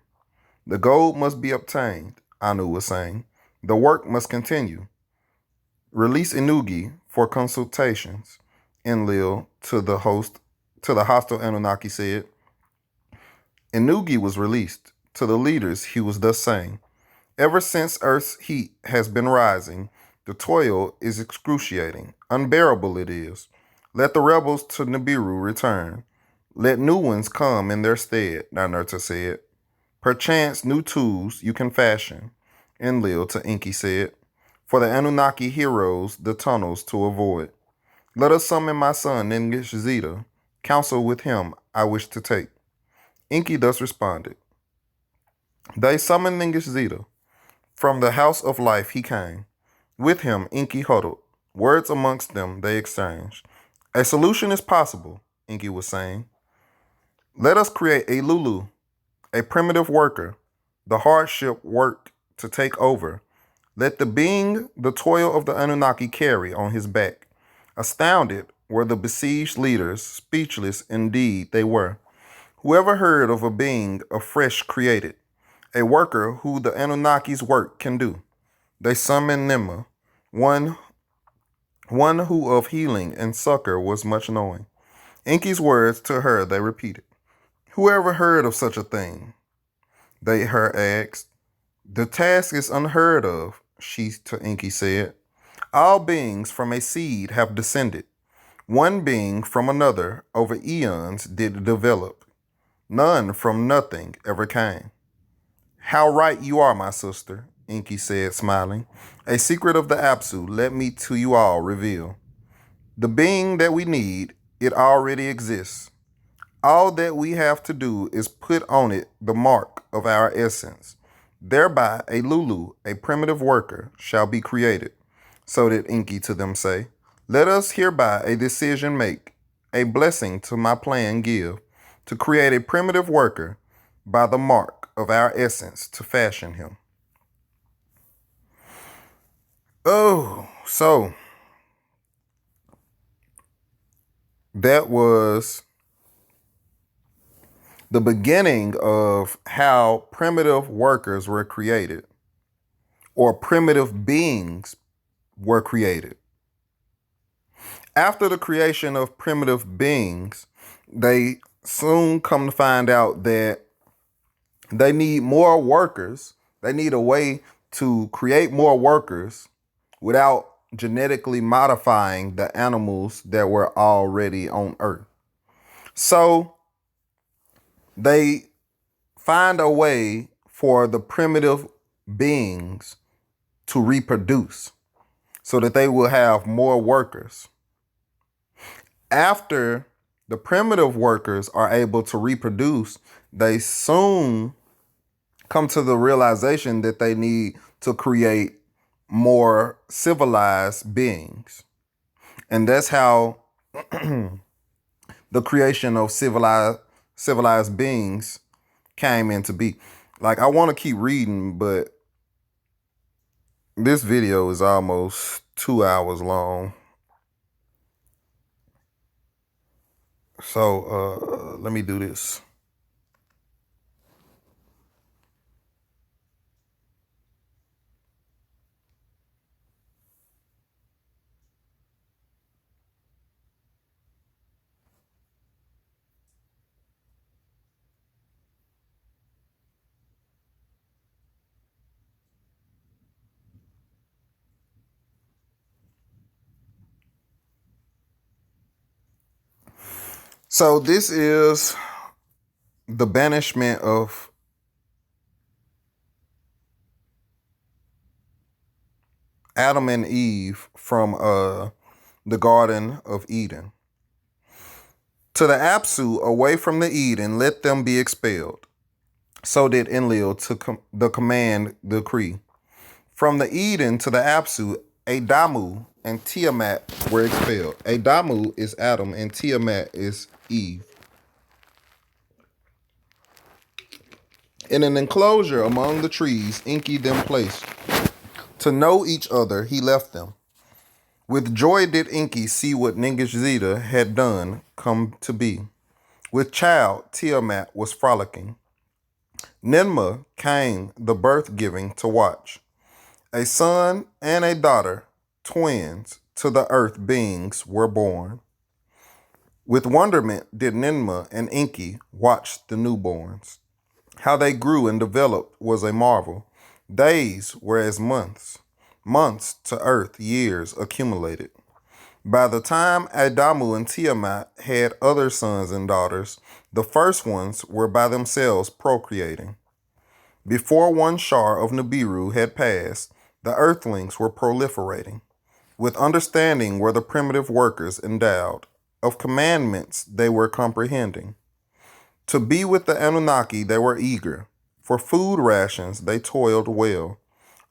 The gold must be obtained, Anu was saying. The work must continue. Release Inugi for consultations, Enlil to the hostile Anunnaki said. Inugi was released. To the leaders he was thus saying, Ever since Earth's heat has been rising, the toil is excruciating. Unbearable it is. Let the rebels to Nibiru return. Let new ones come in their stead, Ninurta said. Perchance new tools you can fashion, Enlil to Enki said, for the Anunnaki heroes the tunnels to avoid. Let us summon my son Ningish Zeta. Counsel with him I wish to take. Enki thus responded. They summoned Ningish Zeta. From the house of life he came. With him Enki huddled. Words amongst them they exchanged. A solution is possible, Enki was saying. Let us create a Lulu, a primitive worker, the hardship work to take over. Let the being the toil of the Anunnaki carry on his back. Astounded were the besieged leaders, speechless indeed they were. Whoever heard of a being afresh created, a worker who the Anunnaki's work can do? They summoned Nema, one who of healing and succor was much knowing. Enki's words to her they repeated. Whoever heard of such a thing? They her asked. The task is unheard of, she to Enki said. All beings from a seed have descended. One being from another over eons did develop. None from nothing ever came. How right you are, my sister, Enki said, smiling. A secret of the Apsu let me to you all reveal. The being that we need, it already exists. All that we have to do is put on it the mark of our essence. Thereby a Lulu, a primitive worker, shall be created. So did Enki to them say, Let us hereby a decision make, a blessing to my plan give, to create a primitive worker by the mark of our essence to fashion him. Oh, so that was the beginning of how primitive workers were created, or primitive beings were created. After the creation of primitive beings, they soon come to find out that they need more workers. They need a way to create more workers without genetically modifying the animals that were already on Earth. So they find a way for the primitive beings to reproduce. so that they will have more workers. After the primitive workers are able to reproduce, they soon come to the realization that they need to create more civilized beings. And that's how the creation of civilized beings came into be. Like, I want to keep reading, but this video is almost 2 hours long. So let me do this. So this is the banishment of Adam and Eve from the Garden of Eden. To the Apsu, away from the Eden, let them be expelled. So did Enlil to the command decree. From the Eden to the Apsu, Adamu and Tiamat were expelled. Adamu is Adam and Tiamat is Eve. In an enclosure among the trees, Enki them placed. To know each other, he left them. With joy did Enki see what Ningishzida had done come to be. With child, Tiamat was frolicking. Ninmah came the birth-giving to watch. A son and a daughter, twins, to the earth beings were born. With wonderment did Ninmah and Enki watch the newborns. How they grew and developed was a marvel. Days were as months. Months to earth, years accumulated. By the time Adamu and Tiamat had other sons and daughters, the first ones were by themselves procreating. Before one Shar of Nibiru had passed, the earthlings were proliferating. With understanding were the primitive workers endowed. Of commandments they were comprehending. To be with the Anunnaki they were eager. For food rations they toiled well.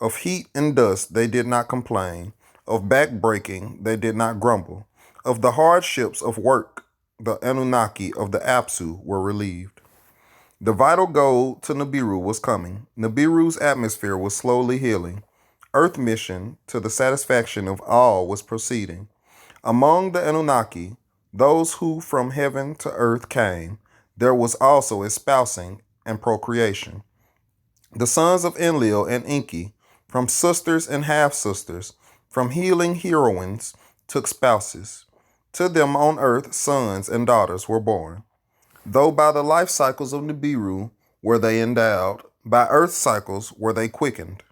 Of heat and dust they did not complain. Of backbreaking they did not grumble. Of the hardships of work the Anunnaki of the Apsu were relieved. The vital gold to Nibiru was coming. Nibiru's atmosphere was slowly healing. Earth mission to the satisfaction of all was proceeding. Among the Anunnaki, those who from heaven to earth came, there was also espousing and procreation. The sons of Enlil and Enki, from sisters and half-sisters, from healing heroines, took spouses. To them on earth sons and daughters were born. Though by the life cycles of Nibiru were they endowed, by earth cycles were they quickened.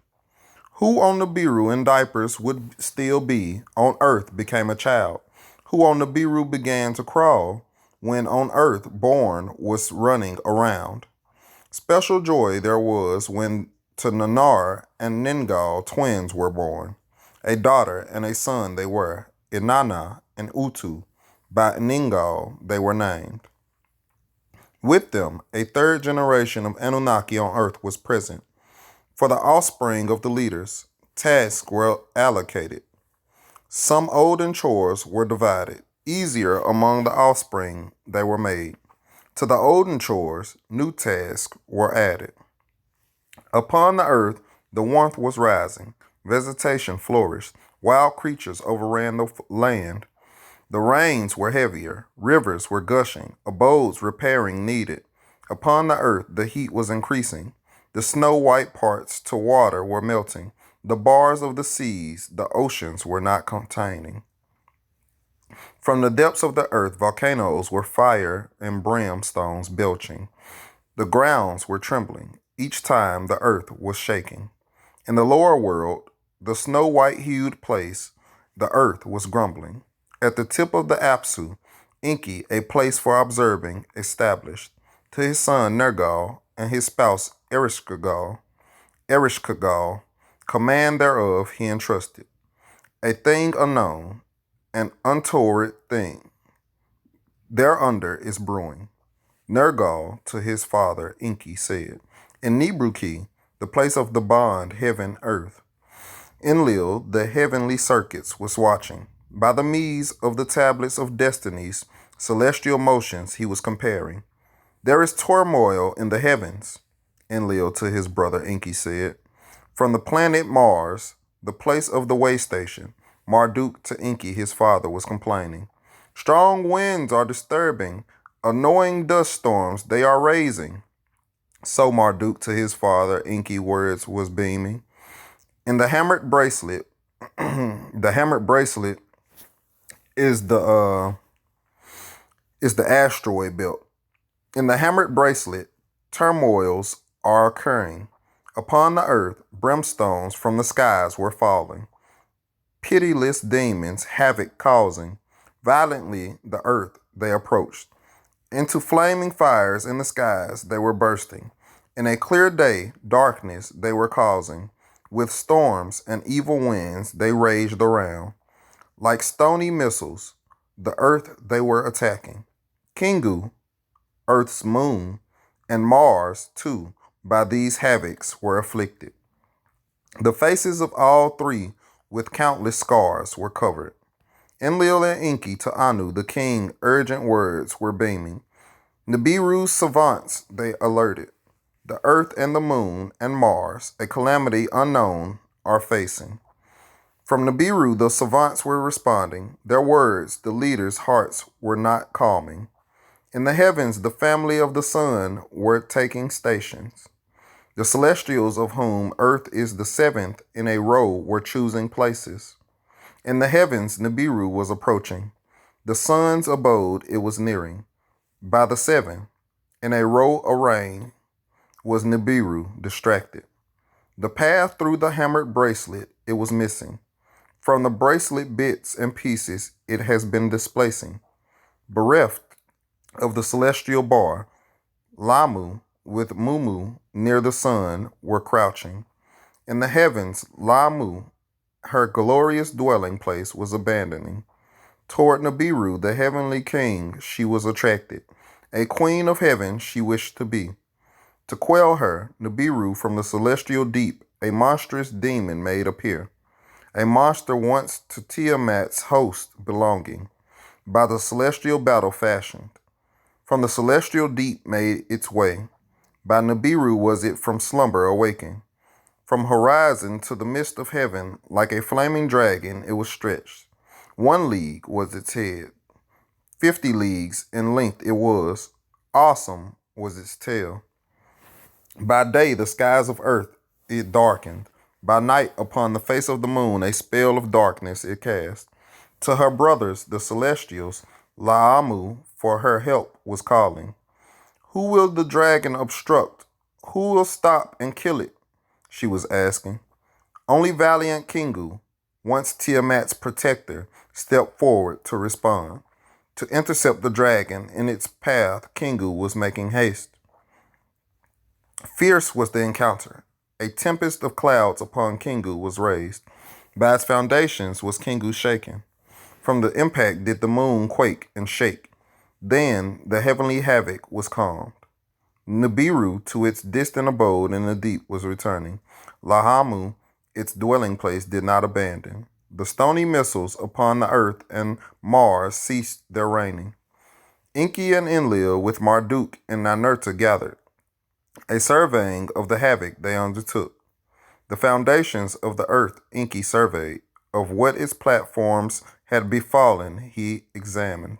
Who on Nibiru in diapers would still be, on earth became a child. Who on Nibiru began to crawl, when on earth born was running around. Special joy there was when to Nanar and Ningal twins were born. A daughter and a son they were, Inanna and Utu. By Ningal they were named. With them, a third generation of Anunnaki on earth was present. For the offspring of the leaders, tasks were allocated. Some olden chores were divided. Easier among the offspring they were made. To the olden chores, new tasks were added. Upon the earth, the warmth was rising. Vegetation flourished. Wild creatures overran the land. The rains were heavier. Rivers were gushing. Abodes repairing needed. Upon the earth, the heat was increasing. The snow-white parts to water were melting. The bars of the seas, the oceans were not containing. From the depths of the earth, volcanoes were fire and brimstones belching. The grounds were trembling. Each time the earth was shaking. In the lower world, the snow-white-hued place, the earth was grumbling. At the tip of the Apsu, Enki, a place for observing, established. To his son Nergal and his spouse Erishkigal, command thereof he entrusted. a thing unknown, an untoward thing. Thereunder is brewing. Nergal to his father Enki said, in Nibruki, the place of the bond, heaven, earth. Enlil, the heavenly circuits, was watching. By the means of the tablets of destinies, celestial motions he was comparing. There is turmoil in the heavens, Enlil to his brother Enki said. From the planet Mars, the place of the way station, Marduk to Enki his father was complaining. Strong winds are disturbing, annoying dust storms they are raising. So Marduk to his father Enki words was beaming. In the hammered bracelet, the hammered bracelet is the asteroid belt. In the hammered bracelet, turmoils are occurring. Upon the earth, brimstones from the skies were falling. Pitiless demons, havoc causing. Violently the earth they approached. Into flaming fires in the skies they were bursting. In a clear day, darkness they were causing. With storms and evil winds they raged around. Like stony missiles, the earth they were attacking. Kingu, Earth's moon, and Mars, too, by these havocs were afflicted. The faces of all three, with countless scars, were covered. Enlil and Enki to Anu, the king, urgent words were beaming. Nibiru's savants they alerted. The earth and the moon and Mars, a calamity unknown, are facing. From Nibiru, the savants were responding. Their words, the leaders' hearts were not calming. In the heavens, the family of the sun were taking stations. The celestials, of whom earth is the seventh in a row, were choosing places. In the heavens, Nibiru was approaching. The sun's abode it was nearing. By the seven, in a row arraying, was Nibiru distracted. The path through the hammered bracelet it was missing. From the bracelet bits and pieces it has been displacing. Bereft of the celestial bar, Lamu with Mumu near the sun were crouching. In the heavens, Lamu, her glorious dwelling place, was abandoning. Toward Nibiru, the heavenly king, she was attracted. A queen of heaven she wished to be. To quell her, Nibiru from the celestial deep, a monstrous demon made appear. A monster once to Tiamat's host belonging, by the celestial battle fashioned. From the celestial deep made its way. By Nibiru was it from slumber awaking. From horizon to the midst of heaven, like a flaming dragon, it was stretched. 1 league was its head. 50 leagues in length it was. Awesome was its tail. By day the skies of earth it darkened. By night upon the face of the moon a spell of darkness it cast. To her brothers, the celestials, Laamu for her help was calling. Who will the dragon obstruct? Who will stop and kill it? She was asking. Only valiant Kingu, once Tiamat's protector, stepped forward to respond. To intercept the dragon in its path, Kingu was making haste. Fierce was the encounter. A tempest of clouds upon Kingu was raised. By its foundations was Kingu shaken. From the impact did the moon quake and shake. Then the heavenly havoc was calmed. Nibiru to its distant abode in the deep was returning. Lahamu, its dwelling place, did not abandon. The stony missiles upon the earth and Mars ceased their raining. Enki and Enlil with Marduk and Ninurta gathered. A surveying of the havoc they undertook. The foundations of the earth Enki surveyed. Of what its platforms had befallen he examined.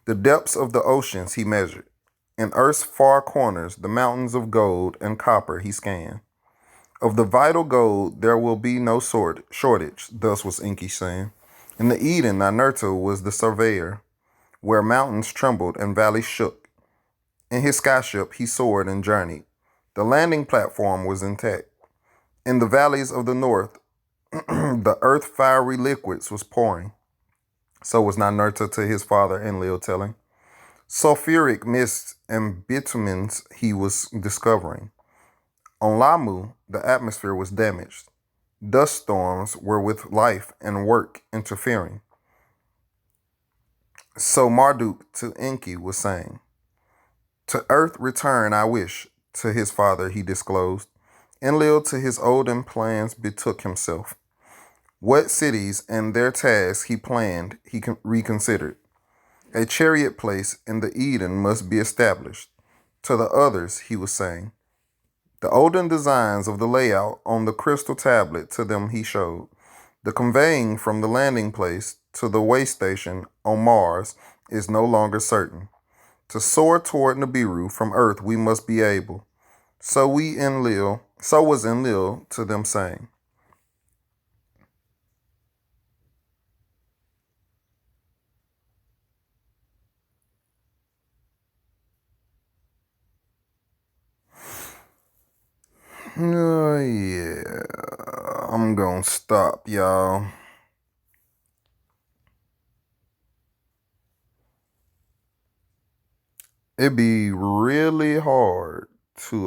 The depths of the oceans he measured. In earth's far corners, the mountains of gold and copper he scanned. Of the vital gold there will be no shortage, thus was Enki saying. In the Eden, Ninurta was the surveyor, where mountains trembled and valleys shook. In his skyship he soared and journeyed. The landing platform was intact. In the valleys of the north, the earth fiery liquids was pouring. So was Ninurta to his father Enlil telling. Sulfuric mists and bitumens he was discovering. On Lamu, the atmosphere was damaged. Dust storms were with life and work interfering. So Marduk to Enki was saying, to earth return I wish, to his father he disclosed. Enlil to his olden plans betook himself. What cities and their tasks he planned, he reconsidered. A chariot place in the Eden must be established. To the others, he was saying. The olden designs of the layout on the crystal tablet to them he showed. The conveying from the landing place to the way station on Mars is no longer certain. To soar toward Nibiru from Earth we must be able. So was Enlil to them saying. Yeah, I'm gonna stop, y'all. It'd be really hard to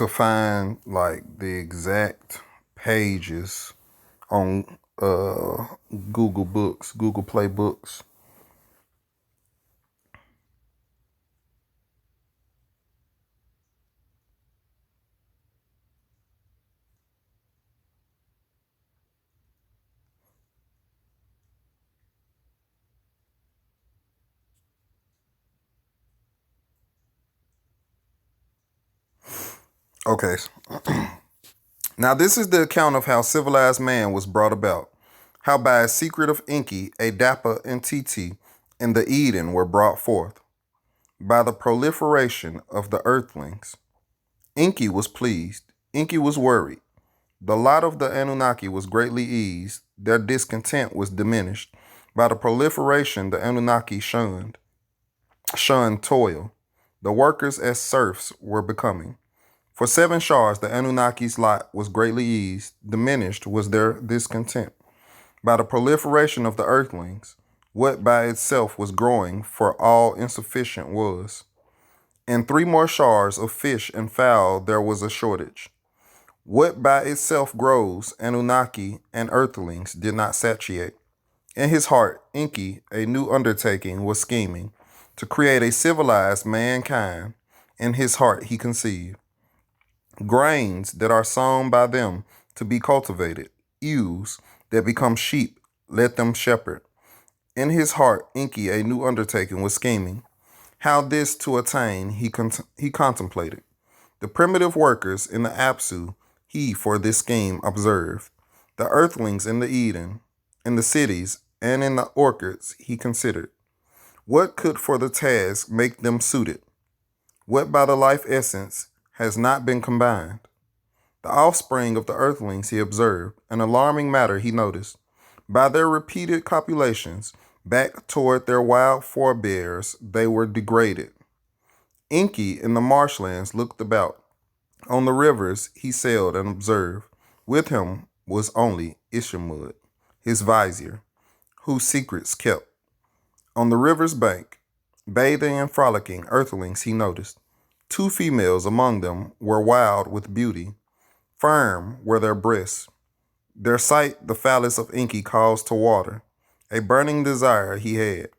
find like the exact pages on Google Books, Google Play Books. Okay. Now this is the account of how civilized man was brought about. How by a secret of Enki, Adapa and Titi in the Eden were brought forth. By the proliferation of the earthlings. Enki was pleased. Enki was worried. The lot of the Anunnaki was greatly eased. Their discontent was diminished. By the proliferation, the Anunnaki shunned toil. The workers as serfs were becoming. For 7 shards, the Anunnaki's lot was greatly eased. Diminished was their discontent. By the proliferation of the earthlings, what by itself was growing, for all insufficient was. In 3 more shards of fish and fowl there was a shortage. What by itself grows, Anunnaki and earthlings did not satiate. In his heart, Enki, a new undertaking, was scheming to create a civilized mankind. In his heart he conceived grains that are sown by them to be cultivated, ewes that become sheep, let them shepherd. In his heart, Enki, a new undertaking, was scheming. How this to attain he contemplated. The primitive workers in the Apsu he for this scheme observed. The earthlings in the Eden, in the cities, and in the orchards he considered. What could for the task make them suited? What by the life essence has not been combined? The offspring of the earthlings he observed, an alarming matter he noticed. By their repeated copulations, back toward their wild forebears, they were degraded. Enki in the marshlands looked about. On the rivers he sailed and observed. With him was only Ishimud, his vizier, whose secrets kept. On the river's bank, bathing and frolicking earthlings he noticed. 2 females among them were wild with beauty. Firm were their breasts. Their sight the phallus of Enki caused to water. A burning desire he had.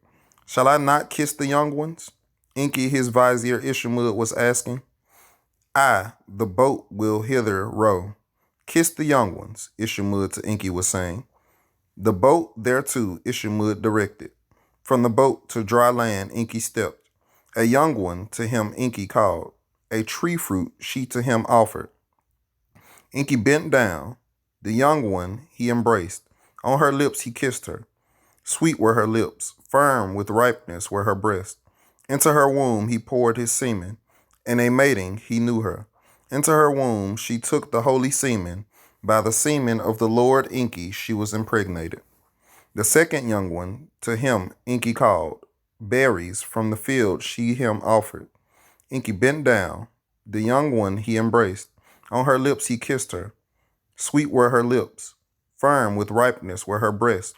Shall I not kiss the young ones? Enki his vizier Ishimud was asking. I, the boat, will hither row. Kiss the young ones, Ishimud to Enki was saying. The boat thereto Ishimud directed. From the boat to dry land Enki stepped. A young one to him Enki called. A tree fruit she to him offered. Enki bent down. The young one he embraced. On her lips he kissed her. Sweet were her lips, firm with ripeness were her breasts. Into her womb he poured his semen. In a mating he knew her. Into her womb she took the holy semen. By the semen of the Lord Enki she was impregnated. The second young one to him Enki called. Berries from the field she him offered. Enki bent down. The young one he embraced. On her lips he kissed her. Sweet were her lips. Firm with ripeness were her breasts.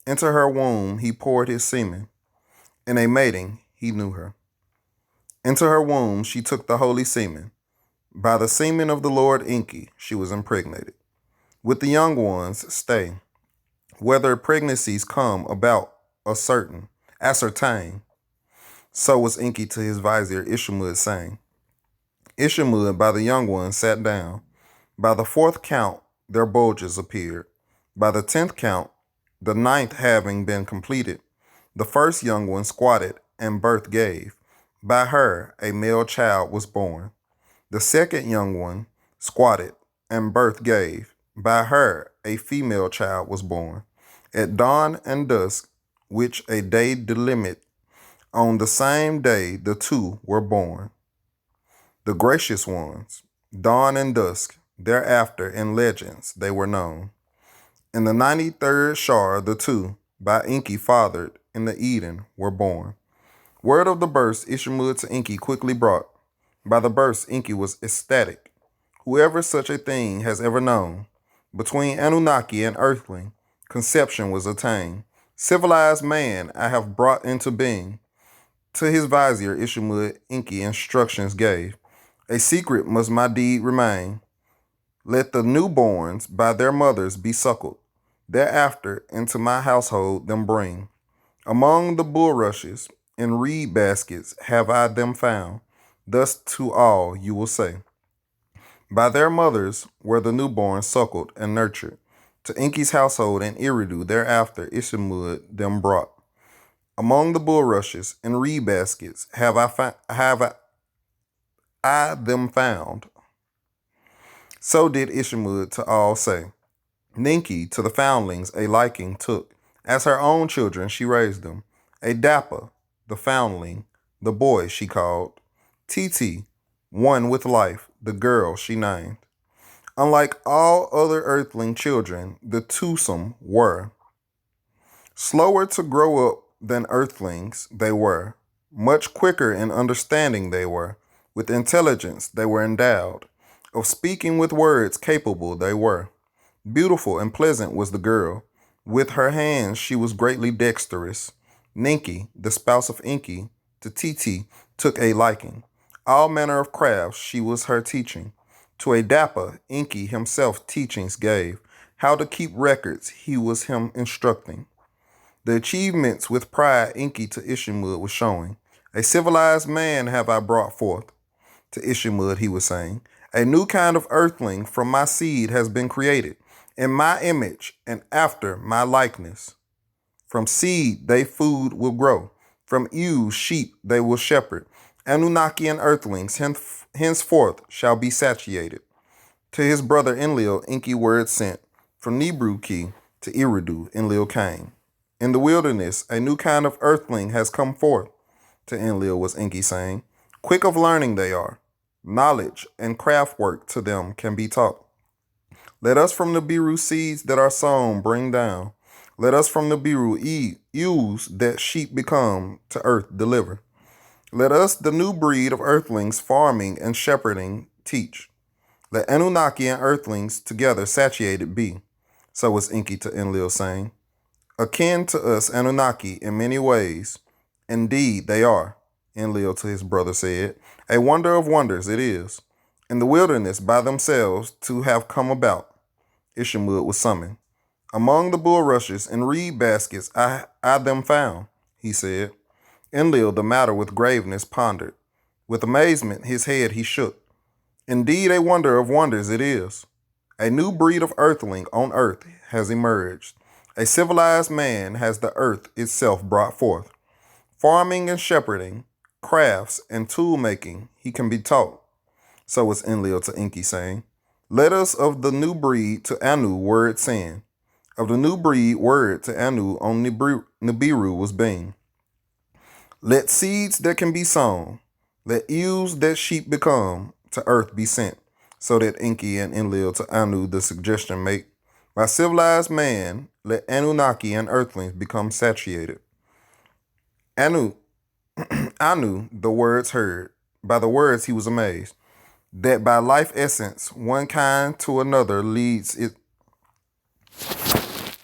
Into her womb he poured his semen. In a mating he knew her. Into her womb she took the holy semen. By the semen of the Lord Enki she was impregnated. With the young ones stay. Whether pregnancies come about ascertain. So was Enki to his vizier Ishmud, saying, Ishmud by the young ones sat down. By the fourth count their bulges appeared. By the 10th count, the ninth having been completed, the first young one squatted and birth gave. By her a male child was born. The second young one squatted and birth gave. By her a female child was born. At dawn and dusk, which a day delimit, on the same day the two were born. The gracious ones, dawn and dusk, thereafter in legends they were known. In the 93rd Shar, the two, by Enki fathered in the Eden, were born. Word of the births Ishmud to Enki quickly brought. By the births Enki was ecstatic. Whoever such a thing has ever known, between Anunnaki and Earthling, conception was attained. Civilized man I have brought into being. To his vizier Ishmud Enki instructions gave. A secret must my deed remain. Let the newborns by their mothers be suckled. Thereafter into my household them bring. Among the bulrushes and reed baskets have I them found. Thus to all you will say. By their mothers were the newborns suckled and nurtured. To Enki's household and Eridu thereafter Ishmud them brought. Among the bulrushes and reed baskets have I them found. So did Ishmud to all say. Ninki to the foundlings a liking took. As her own children she raised them. A Dappa, the foundling, the boy she called. Titi, one with life, the girl she named. Unlike all other earthling children, the twosome were. Slower to grow up than earthlings they were. Much quicker in understanding they were. With intelligence they were endowed. Of speaking with words capable they were. Beautiful and pleasant was the girl. With her hands she was greatly dexterous. Ninki, the spouse of Enki, to Titi took a liking. All manner of crafts she was her teaching. To a Dappa, Enki himself teachings gave. How to keep records he was him instructing. The achievements with pride Enki to Ishmud was showing. A civilized man have I brought forth. To Ishmud he was saying. A new kind of earthling from my seed has been created. In my image and after my likeness. From seed they food will grow. From ewes sheep they will shepherd. Anunnaki and earthlings henceforth shall be satiated. To his brother Enlil Enki word sent. From Nibru-Ki to Eridu Enlil came. In the wilderness a new kind of earthling has come forth. To Enlil was Enki saying. Quick of learning they are. Knowledge and craft work to them can be taught. Let us from the Biru seeds that are sown bring down. Let us from the Biru ewes that sheep become to earth deliver. Let us the new breed of earthlings farming and shepherding teach. Let Anunnaki and earthlings together satiated be. So was Enki to Enlil saying. Akin to us Anunnaki in many ways. Indeed they are, Enlil to his brother said. A wonder of wonders it is. In the wilderness by themselves to have come about. Ishmud was summoned. Among the bulrushes and reed baskets I them found, he said. Enlil the matter with graveness pondered. With amazement his head he shook. Indeed a wonder of wonders it is. A new breed of earthling on earth has emerged. A civilized man has the earth itself brought forth. Farming and shepherding, crafts and tool making he can be taught. So was Enlil to Enki saying. Let us of the new breed to Anu word send. Of the new breed word to Anu on Nibiru was being. Let seeds that can be sown, let ewes that sheep become, to earth be sent. So that Enki and Enlil to Anu the suggestion make. By civilized man, let Anunnaki and earthlings become satiated. Anu, the words heard. By the words he was amazed. that by life essence one kind to another leads it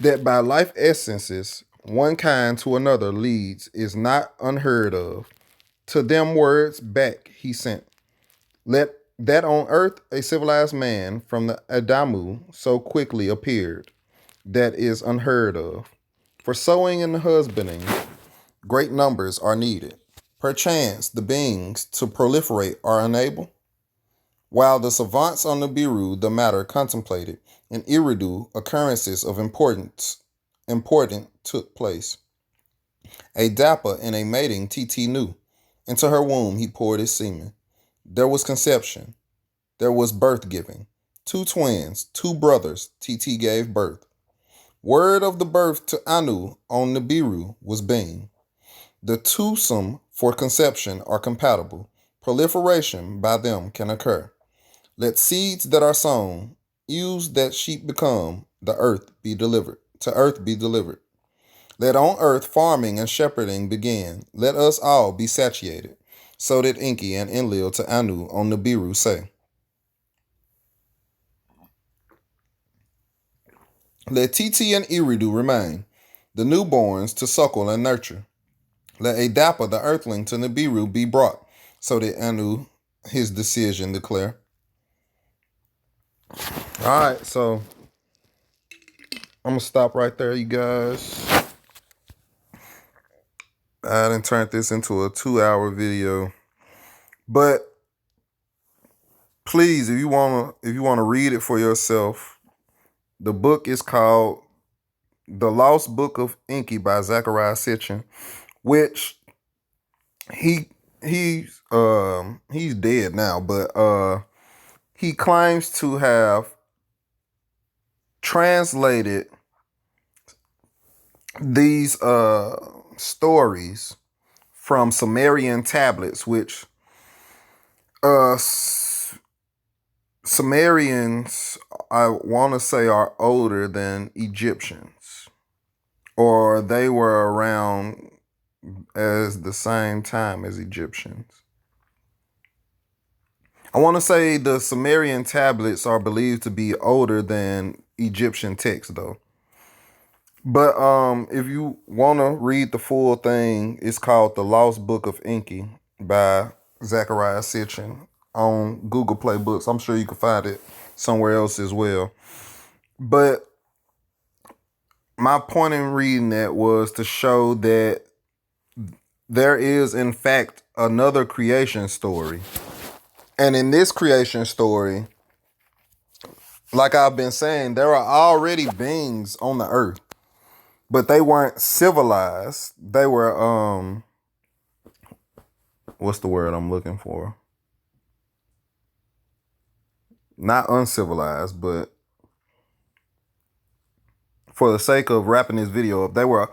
that by life essences one kind to another leads is not unheard of. To them words back he sent. Let that on earth a civilized man from the Adamu so quickly appeared, that is unheard of. For sowing and husbanding, great numbers are needed. Perchance the beings to proliferate are unable. While the savants on the Biru the matter contemplated, in Eridu occurrences of important took place. A dapper in a mating TT knew. Into her womb he poured his semen. There was conception. There was birth giving. 2 twins, 2 brothers, TT gave birth. Word of the birth to Anu on Nibiru was being. The twosome for conception are compatible. Proliferation by them can occur. Let seeds that are sown, ewes that sheep become, the earth be delivered, to earth be delivered. Let on earth farming and shepherding begin. Let us all be satiated. So did Enki and Enlil to Anu on Nibiru say. Let TT and Eridu remain, the newborns to suckle and nurture. Let Adapa, the earthling, to Nibiru be brought. So did Anu his decision declare. All right, so I'm going to stop right there, you guys. I done turned this into a 2-hour video. But please, if you wanna read it for yourself, the book is called The Lost Book of Enki by Zecharia Sitchin, which he's dead now, but he claims to have translated these stories from Sumerian tablets, which Sumerians, I want to say, are older than Egyptians, or they were around as the same time as Egyptians. I want to say the Sumerian tablets are believed to be older than Egyptian texts, though. But if you want to read the full thing, it's called The Lost Book of Enki by Zecharia Sitchin on Google Play Books. I'm sure you can find it somewhere else as well. But my point in reading that was to show that there is, in fact, another creation story. And in this creation story, like I've been saying, there are already beings on the earth, but they weren't civilized. They were, what's the word I'm looking for? Not uncivilized, but for the sake of wrapping this video up, they were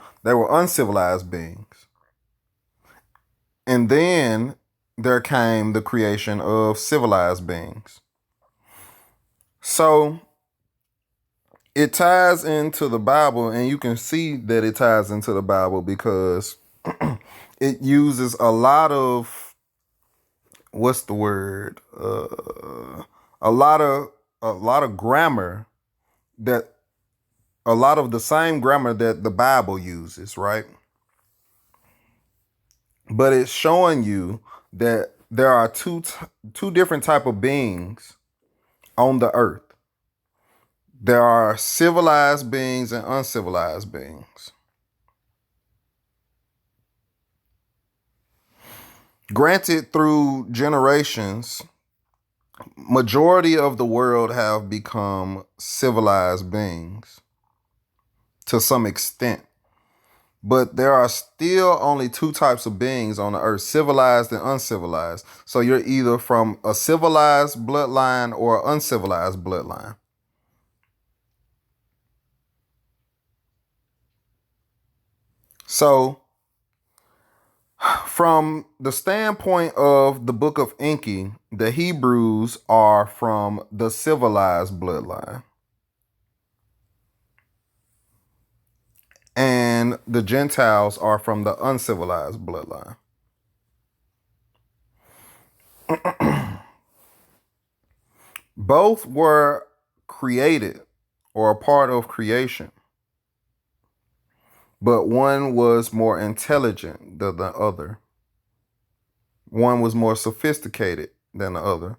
uncivilized beings. And then there came the creation of civilized beings. So it ties into the Bible, and you can see that it ties into the Bible because it uses a lot of, what's the word? A lot of grammar that, a lot of the same grammar that the Bible uses, right? But it's showing you that there are two different type of beings on the earth. There are civilized beings and uncivilized beings. Granted, through generations, majority of the world have become civilized beings to some extent. But there are still only 2 types of beings on the earth, civilized and uncivilized. So you're either from a civilized bloodline or an uncivilized bloodline. So from the standpoint of the Book of Enki, the Hebrews are from the civilized bloodline. And the Gentiles are from the uncivilized bloodline. Both were created or a part of creation, but one was more intelligent than the other. One was more sophisticated than the other.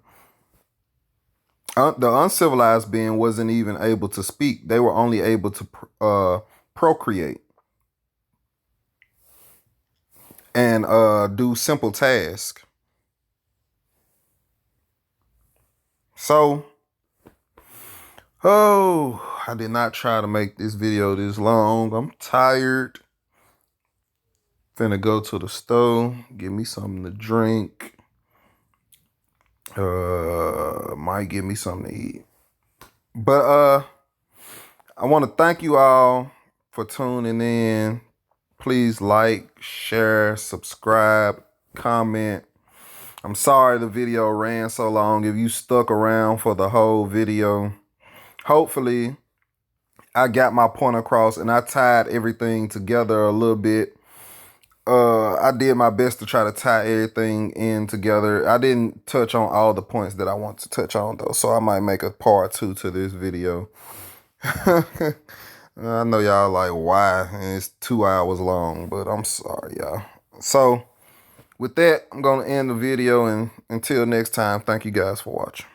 The uncivilized being wasn't even able to speak. They were only able to procreate and do simple tasks. So, I did not try to make this video this long. I'm tired. Finna go to the store, give me something to drink. Might give me something to eat. But I want to thank you all for tuning in. Please like, share, subscribe, comment. I'm sorry the video ran so long. If you stuck around for the whole video, hopefully I got my point across and I tied everything together a little bit. I did my best to try to tie everything in together. I didn't touch on all the points that I want to touch on though, so I might make a part 2 to this video. I know y'all like, why? And it's 2 hours long, but I'm sorry, y'all. So with that, I'm going to end the video, and until next time, thank you guys for watching.